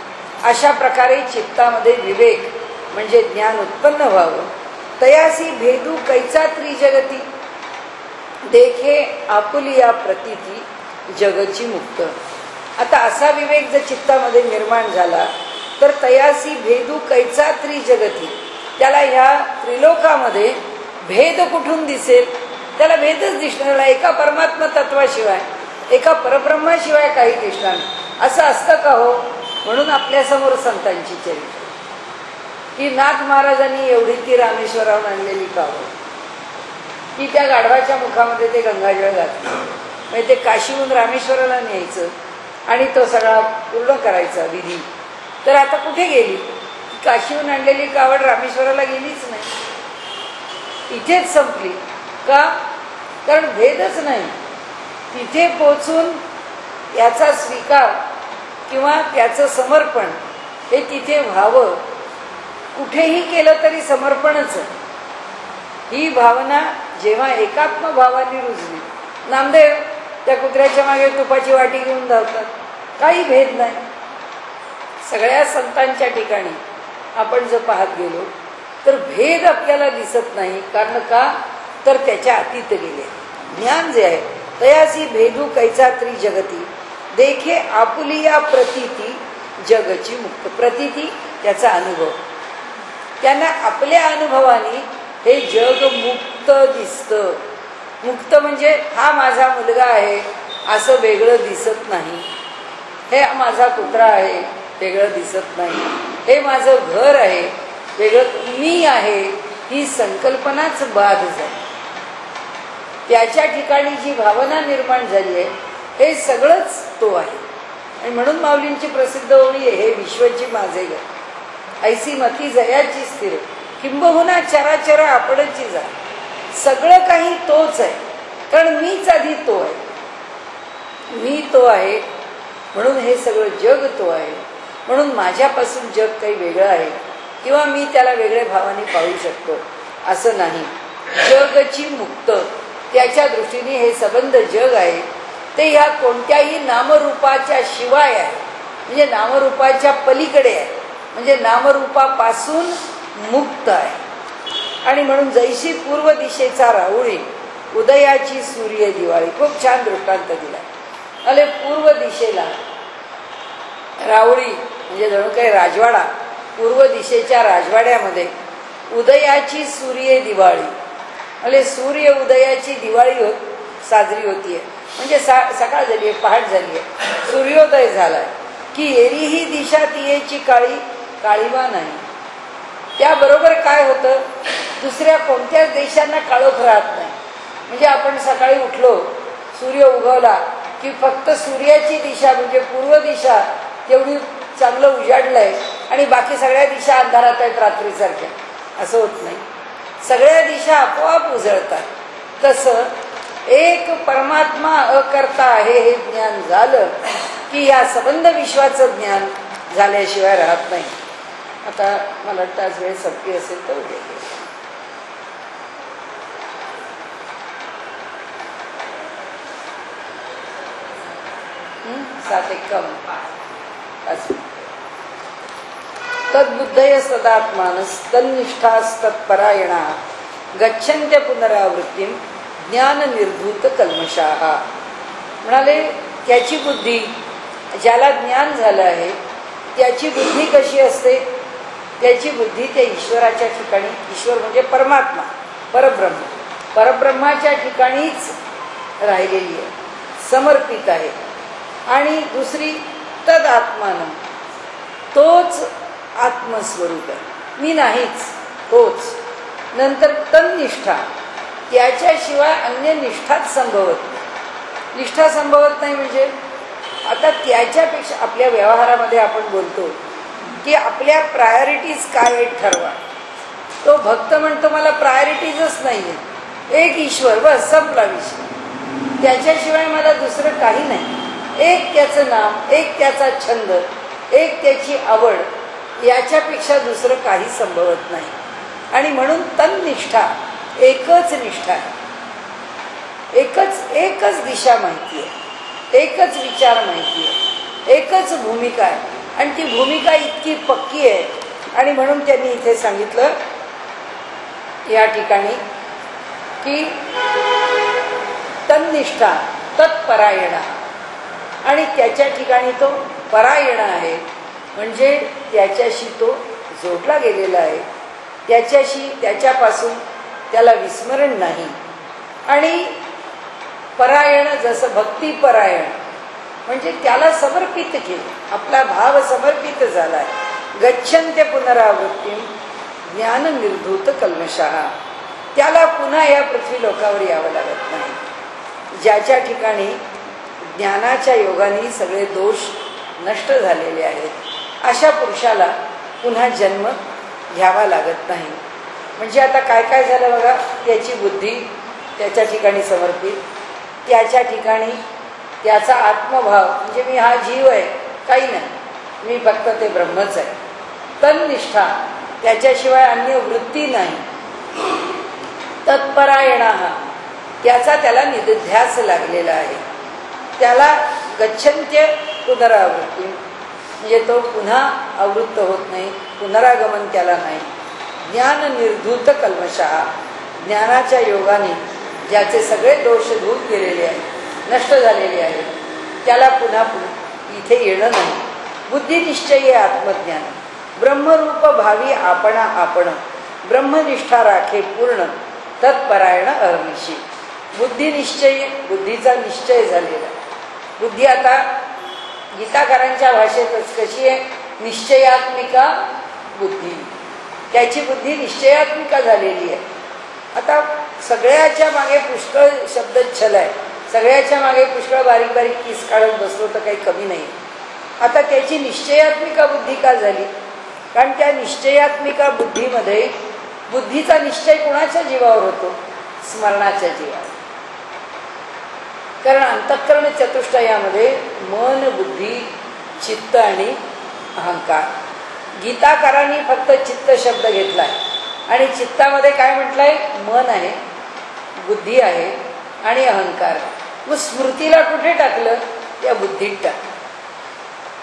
अशा प्रकारे चित्तामध्ये विवेक म्हणजे ज्ञान उत्पन्न व्हावं. तयासी भेदू कैचा त्रिजगती, देखे आपुलिया प्रतीती जगची मुक्त. आता असा विवेक जर चित्तामध्ये निर्माण झाला तर तयासी भेदू कैचा त्रिजगती, त्याला ह्या त्रिलोकामध्ये भेद कुठून दिसेल? त्याला भेदच दिसणार नाही. एका परमात्मा तत्वाशिवाय, एका परब्रह्माशिवाय काही दिसणार नाही. असं असतं का हो? म्हणून आपल्यासमोर संतांची चरित्र की नाथ महाराजांनी एवढी ती रामेश्वराहून आणलेली कावं, की त्या गाढवाच्या मुखामध्ये ते गंगाजळ घातलं, म्हणजे ते काशीहून रामेश्वराला न्यायचं आणि तो सगळा पूर्ण करायचा विधी. तर आता कुठे गेली? काशीहून आणलेली कावड रामेश्वराला गेलीच नाही, इथेच संपली. का? कारण भेदच नाही. तिथे पोचून याचा स्वीकार किंवा त्याचं समर्पण हे तिथे व्हावं. कुठेही केलं तरी समर्पणच आहे. ही भावना जेव्हा एकात्म भावाने रुजली, नामदेव त्या कुत्र्याच्या मागे तुपाची वाटी घेऊन धावतात, काही भेद नाही. सगळ्या संतांच्या ठिकाणी आपण जर पाहत गेलो तर भेद आपल्याला दिसत नाही. कारण का? तर त्याच्या अतीत गेले. ज्ञान जे आहे तयासी भेदू कैचा त्रिजगती, देखे आपुलिया प्रतीती जगची मुक्त. प्रतीती त्याचा अनुभव, त्यांना आपल्या अनुभवाने हे जग मुक्त दिसतं. मुक्त म्हणजे हा माझा मुलगा आहे असं वेगळं दिसत नाही, हे माझा कुत्रा आहे वेगळं दिसत नाही, हे माझं घर आहे वेगळं मी आहे, ही संकल्पनाच बाध झाली. त्याच्या ठिकाणी जी भावना निर्माण झाली आहे हे सगळंच तो आहे. आणि म्हणून माऊलींची प्रसिद्ध ओळी आहे, हे विश्वची माझे घर, ऐसी मती जयाची स्थिर, किंबहुना चराचर आपणची जा. सगळं काही तोच आहे, कारण मीच आधी तो आहे. मी तो आहे म्हणून हे सगळं जग तो आहे. म्हणून माझ्यापासून जग काही वेगळं आहे किंवा मी त्याला वेगळ्या भावाने पाहू शकतो असं नाही. जगची मुक्त, त्याच्या दृष्टीने हे संबंध जग आहे ते ह्या कोणत्याही नामरूपाच्या शिवाय आहे, म्हणजे नामरूपाच्या पलीकडे आहे, म्हणजे नामरूपापासून मुक्त आहे. आणि म्हणून जैशी पूर्व दिशेचा राहुळी, उदयाची सूर्य दिवाळी. खूप छान दृष्टांत दिला. अले पूर्व दिशेला राहुळी म्हणजे जणू काही राजवाडा, पूर्व दिशेच्या राजवाड्यामध्ये उदयाची सूर्य दिवाळी. अले सूर्य उदयाची दिवाळी साजरी होतीये, म्हणजे सकाळ झाली आहे, पहाट झाली आहे, सूर्योदय झालाय की एरी ही दिशा तियेची काळी काळीवा नाही. त्याबरोबर काय होतं, दुसऱ्या कोणत्याच देशांना काळोख राहत नाही. म्हणजे आपण सकाळी उठलो, सूर्य उगवला की फक्त सूर्याची दिशा म्हणजे पूर्व दिशा तेवढी चांगलं उजाडलंय आणि बाकी सगळ्या दिशा अंधारात आहेत रात्रीसारख्या, असं होत नाही. सगळ्या दिशा आपोआप उजळतात. तसं एक परमात्मा अकर्ता आहे हे ज्ञान झालं की या संबंध विश्वाचं ज्ञान झाल्याशिवाय राहत नाही. आता मला वाटतं आज वेळ संपली असेल तर उद्या 7:51 तद्बुद्धय सदात्मानस्तन्निष्ठास्तत्परायणा गच्छन्त्य पुनरावृत्ती ज्ञान निर्धूत कल्मषाः. म्हणाले त्याची बुद्धी, ज्याला ज्ञान झालं आहे त्याची बुद्धी कशी असते? त्याची बुद्धी त्या ईश्वराच्या ठिकाणी, ईश्वर म्हणजे परमात्मा, परब्रह्म, परब्रह्माच्या ठिकाणीच राहिलेली आहे, समर्पित आहे. आणि दुसरी तदात्मानं, तोच आत्मस्वरूप आहे, मी नाहीच, तोच. नंतर तन्निष्ठा, त्याच्याशिवाय अन्य निष्ठाच संभवत नाही. निष्ठा संभवत नाही म्हणजे आता त्याच्यापेक्षा आपल्या व्यवहारामध्ये आपण बोलतो की आपल्या प्रायोरिटीज काय आहेत ठरवा. तो भक्त म्हणतो मला प्रायोरिटीजच नाही आहे, एक ईश्वर, बस संपला विषय, त्याच्याशिवाय मला दुसरं काही नाही. एक त्याचं नाम, एक त्याचा छंद, एक त्याची आवड, याच्यापेक्षा दुसरं काही संभवत नाही. आणि म्हणून तन्निष्ठा, एकच निष्ठा आहे, एकच दिशा माहिती आहे, एकच विचार माहिती आहे, एकच भूमिका आहे. आणि ती भूमिका इतकी पक्की आहे. आणि म्हणून त्यांनी इथे सांगितलं या ठिकाणी की तन्निष्ठा तत्परायणा, आणि त्याच्या ठिकाणी तो परायण आहे, म्हणजे त्याच्याशी तो जोडला गेलेला आहे, त्याच्याशी, त्याच्यापासून त्याला विस्मरण नाही. आणि परायण, जसं भक्तिपरायण म्हणजे त्याला समर्पित केलं, आपला भाव समर्पित झालाय. गच्छन्त्य पुनरावृत्ती ज्ञान निर्धूत कल्मषाः, त्याला पुन्हा या पृथ्वी लोकावर यावं लागत नाही. ज्याच्या ठिकाणी ज्ञानाच्या योगाने सगळे दोष नष्ट झालेले आहेत, अशा पुरुषाला पुन्हा जन्म घ्यावा लागत नाही. म्हणजे आता काय काय झालं बघा, त्याची बुद्धी त्याच्या ठिकाणी समर्पित, त्याच्या ठिकाणी त्याचा आत्मभाव म्हणजे मी हा जीव आहे, काही नाही, मी फक्त ते ब्रह्मच आहे. तन्निष्ठा, त्याच्याशिवाय अन्य वृत्ती नाही. तत्परायणाः, त्याचा त्याला निध्यास लागलेला आहे. त्याला गच्छन्त्य पुनरावृत्ती म्हणजे तो पुन्हा आवृत्त होत नाही, पुनरागमन त्याला नाही. ज्ञान निर्धूत कल्मषाः, ज्ञानाच्या योगाने ज्याचे सगळे दोष दूर केलेले आहेत, नष्ट झालेले आहेत, त्याला पुन्हा इथे येणं नाही. बुद्धिनिश्चयी आत्मज्ञान, ब्रह्मरूप भावी आपणा आपण, ब्रह्मनिष्ठा राखे पूर्ण, तत्परायण अहर्निशी. बुद्धिनिश्चय, बुद्धीचा निश्चय झालेला. बुद्धी आता गीताकारांच्या भाषेतच कशी आहे, निश्चयात्मिका बुद्धी, त्याची बुद्धी निश्चयात्मिका झालेली आहे. आता सगळ्याच्या मागे पुष्कळ शब्दच्छल आहे, सगळ्याच्या मागे पुष्कळ बारीक बारीक किस काढत बसलो तर काही कमी नाही. आता त्याची निश्चयात्मिका बुद्धी का झाली? कारण त्या निश्चयात्मिका बुद्धीमध्ये बुद्धीचा निश्चय कोणाच्या जीवावर होतो? स्मरणाच्या जीवावर. कारण अंतःकरण चतुष्टयामध्ये मन, बुद्धी, चित्त आणि अहंकार. गीताकारांनी फक्त चित्त शब्द घेतलाय आणि चित्तामध्ये काय म्हटलंय? मन आहे, बुद्धी आहे आणि अहंकार. मग स्मृतीला कुठे टाकलं? या बुद्धीत टाकलं.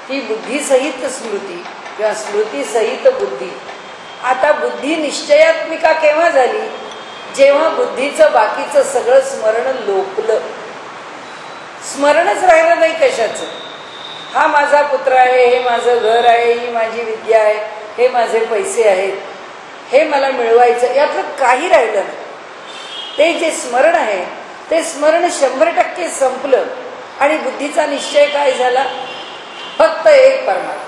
ही बुद्धीसहित स्मृती किंवा स्मृतीसहित बुद्धी. आता बुद्धी निश्चयात्मिका केव्हा झाली? जेव्हा बुद्धीचं बाकीचं सगळं स्मरण लोपलं. स्मरणच राहिलं नाही कशाचं. हा माझा पुत्र आहे, हे माझं घर आहे, ही माझी विद्या आहे, हे माझे पैसे आहेत, हे मला मिळवायचं, यातलं काही राहिलं नाही. ते जे स्मरण आहे ते स्मरण 100% संपलं आणि बुद्धीचा निश्चय काय झाला? फक्त एक परमात्मा.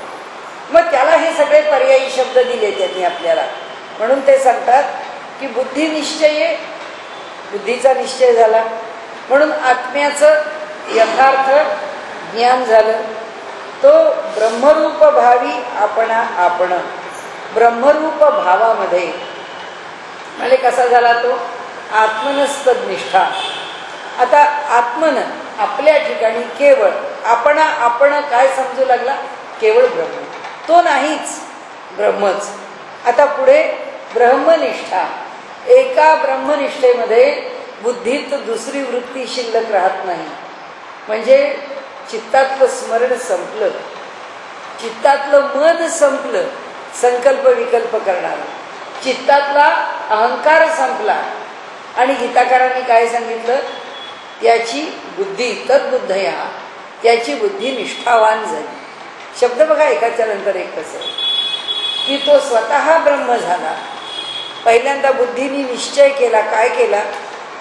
मग त्याला हे सगळे पर्यायी शब्द दिले त्यांनी आपल्याला. म्हणून ते सांगतात की बुद्धी निश्चय, बुद्धीचा निश्चय झाला म्हणून आत्म्याचं यथार्थ ज्ञान झालं. तो ब्रह्मरूप भावी आपणा आपण. ब्रह्मरूप भावामध्ये म्हणजे कसा झाला तो आत्मनस्तनिष्ठा. आता आत्मन आपल्या ठिकाणी केवळ आपणा आपण काय समजू लागला, केवळ ब्रह्म, तो नाहीच ब्रह्मच. आता पुढे ब्रह्मनिष्ठा. एका ब्रह्मनिष्ठेमध्ये बुद्धीत दुसरी वृत्ती शिल्लक राहत नाही. म्हणजे चित्तातलं स्मरण संपलं, चित्तातलं मन संपलं, संकल्प विकल्प करणार, चित्तातला अहंकार संपला. आणि गीताकारांनी काय सांगितलं, त्याची बुद्धी तद्बुद्धया, त्याची बुद्धी निष्ठावान झाली. शब्द बघा एकाच्या नंतर एक कसं की तो स्वतः ब्रह्म झाला. पहिल्यांदा बुद्धीने निश्चय केला. काय केला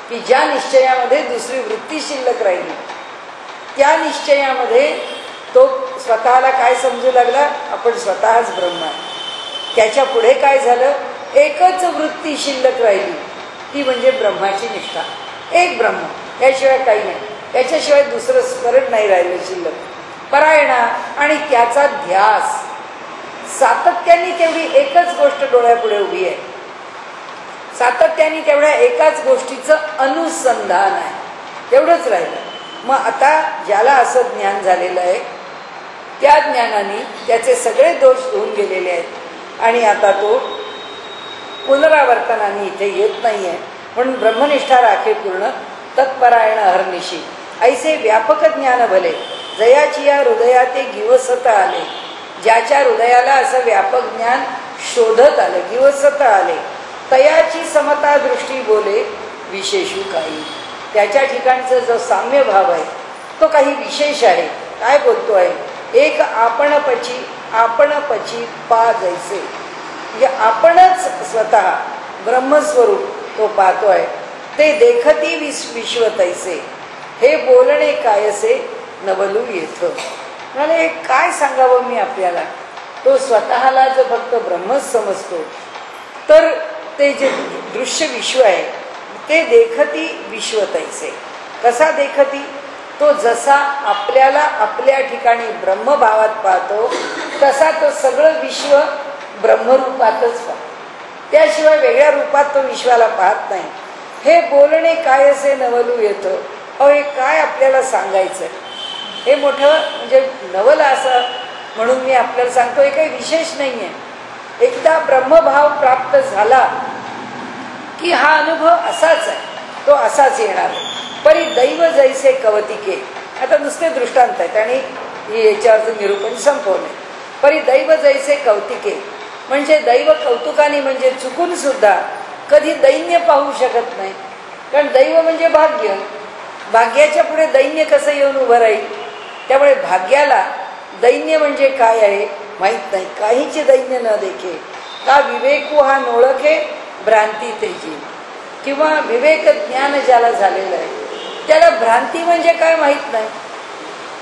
की ज्या निश्चयामध्ये दुसरी वृत्ती शिल्लक राहिली त्या निश्चयामध्ये तो स्वतःला काय समजू लागला, आपण स्वतःच ब्रह्म आहे. त्याच्या पुढे काय झालं, एकच वृत्ती शिल्लक राहिली, ती म्हणजे ब्रह्माची निष्ठा. एक ब्रह्म, याशिवाय काही नाही, त्याच्याशिवाय दुसरं स्मरण नाही राहिलं शिल्लक. परायणा आणि त्याचा ध्यास. सातत्याने तेवढी एकच गोष्ट डोळ्यापुढे उभी आहे, सातत्याने तेवढ्या एकाच गोष्टीचं अनुसंधान आहे, तेवढंच राहिलं. मग आता ज्याला असं ज्ञान झालेलं आहे त्या ज्ञानाने त्याचे सगळे दोष धुवून गेलेले आहेत आणि आता तो पुनरावर्तनाने इथे येत नाही आहे. म्हणून ब्रह्मनिष्ठा राखे पूर्ण तत्परायण हरनिशी. ऐसे व्यापक ज्ञान भले जयाची या हृदया ते गिवसत आले. ज्याच्या हृदयाला असं व्यापक ज्ञान शोधत आलं, गिवसत आले, तयाची समता दृष्टी बोले विशेषू काही. त्याच्या ठिकाणचा जो साम्य भाव आहे तो काही विशेष आहे. काय बोलतो आहे, एक आपणपची पा जैसे, म्हणजे आपणच स्वतः ब्रह्मस्वरूप तो पाहतो आहे. ते देखती विश्व तैसे, हे बोलणे कायसे नवलू येथ. म्हणजे काय सांगावं मी आपल्याला, तो स्वतःला जर फक्त ब्रह्मच समजतो तर ते जे दृश्य विश्व आहे ते देखती विश्व तैसे. कसा देखती, तो जसा आपल्याला आपल्या ठिकाणी ब्रह्मभावात पाहतो तसा तो सगळं विश्व ब्रह्मरूपातच पाहतो, त्याशिवाय वेगळ्या रूपात तो विश्वाला पाहत नाही. हे बोलणे काय असे नवलू येतं. हे काय आपल्याला सांगायचं, हे मोठं म्हणजे नवल असं म्हणून मी आपल्याला सांगतो. हे काही विशेष नाही आहे. एकदा ब्रह्मभाव प्राप्त झाला की हा अनुभव असाच आहे, तो असाच येणार. परी दैव जैसे कवतिके. आता नुसते दृष्टांत आहेत आणि याच्यावरचं निरूपण संपवणे. परी दैव जैसे कौतिके, म्हणजे दैव कौतुकाने म्हणजे चुकून सुद्धा कधी दैन्य पाहू शकत नाही. कारण दैव म्हणजे भाग्य, भाग्याच्या पुढे दैन्य कसं येऊन उभं राहील. त्यामुळे भाग्याला दैन्य म्हणजे काय आहे माहीत नाही. काहीचे दैन्य न देखे का विवेकू हा नोळखे भ्रांती तेजी. किंवा विवेक ज्ञान ज्याला झालेलं आहे त्याला भ्रांती म्हणजे काय माहीत नाही.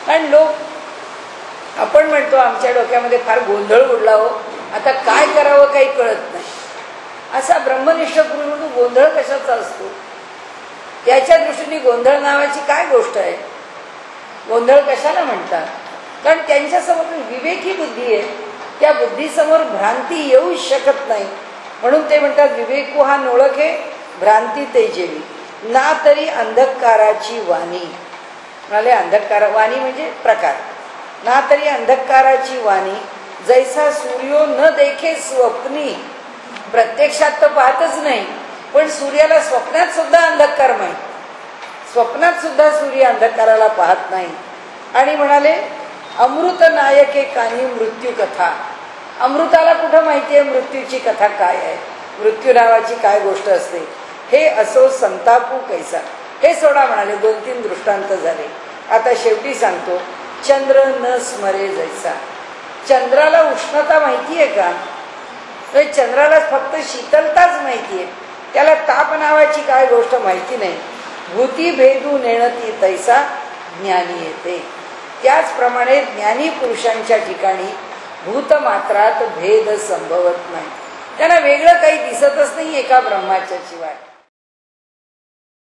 कारण लोक आपण म्हणतो आमच्या डोक्यामध्ये फार गोंधळ उडला हो, आता काय करावं काही कळत नाही. असा ब्रह्मनिष्ठ पुरुष गोंधळ कशाचा असतो. त्याच्या दृष्टीने गोंधळ नावाची काय गोष्ट आहे. गोंधळ कशाला म्हणतात, कारण त्यांच्यासमोर विवेकी बुद्धी आहे, त्या बुद्धीसमोर भ्रांती येऊ शकत नाही. म्हणून ते म्हणतात विवेकू हा नोळखे भ्रांती तेजेवी ना तरी अंधकाराची वाणी. म्हणाले अंधकार वाणी म्हणजे प्रकार. ना तरी अंधकाराची वाणी जैसा सूर्यो न देखे स्वप्नी. प्रत्यक्षात तर पाहतच नाही, पण सूर्याला स्वप्नात सुद्धा अंधकार माहीत, स्वप्नात सुद्धा सूर्य अंधकाराला पाहत नाही. आणि म्हणाले अमृत नायके कानी मृत्यू कथा. अमृताला कुठं माहिती आहे मृत्यूची कथा काय आहे, मृत्यू नावाची काय गोष्ट असते. हे असो संतापू कैसा. हे सोडा म्हणाले. 2-3 दृष्टांत झाले. आता शेवटी सांगतो चंद्र न स्मरे जैसा. चंद्राला उष्णता माहिती आहे का, चंद्राला फक्त शीतलताच माहिती आहे, त्याला ताप नावाची काय गोष्ट माहिती नाही. भूती भेदू नेणती तैसा ज्ञानी येते. त्याचप्रमाणे ज्ञानी पुरुषांच्या ठिकाणी भूतमात्रात भेद संभवत नाही. त्यांना वेगळं काही दिसतच नाही एका ब्रह्माच्या शिवाय.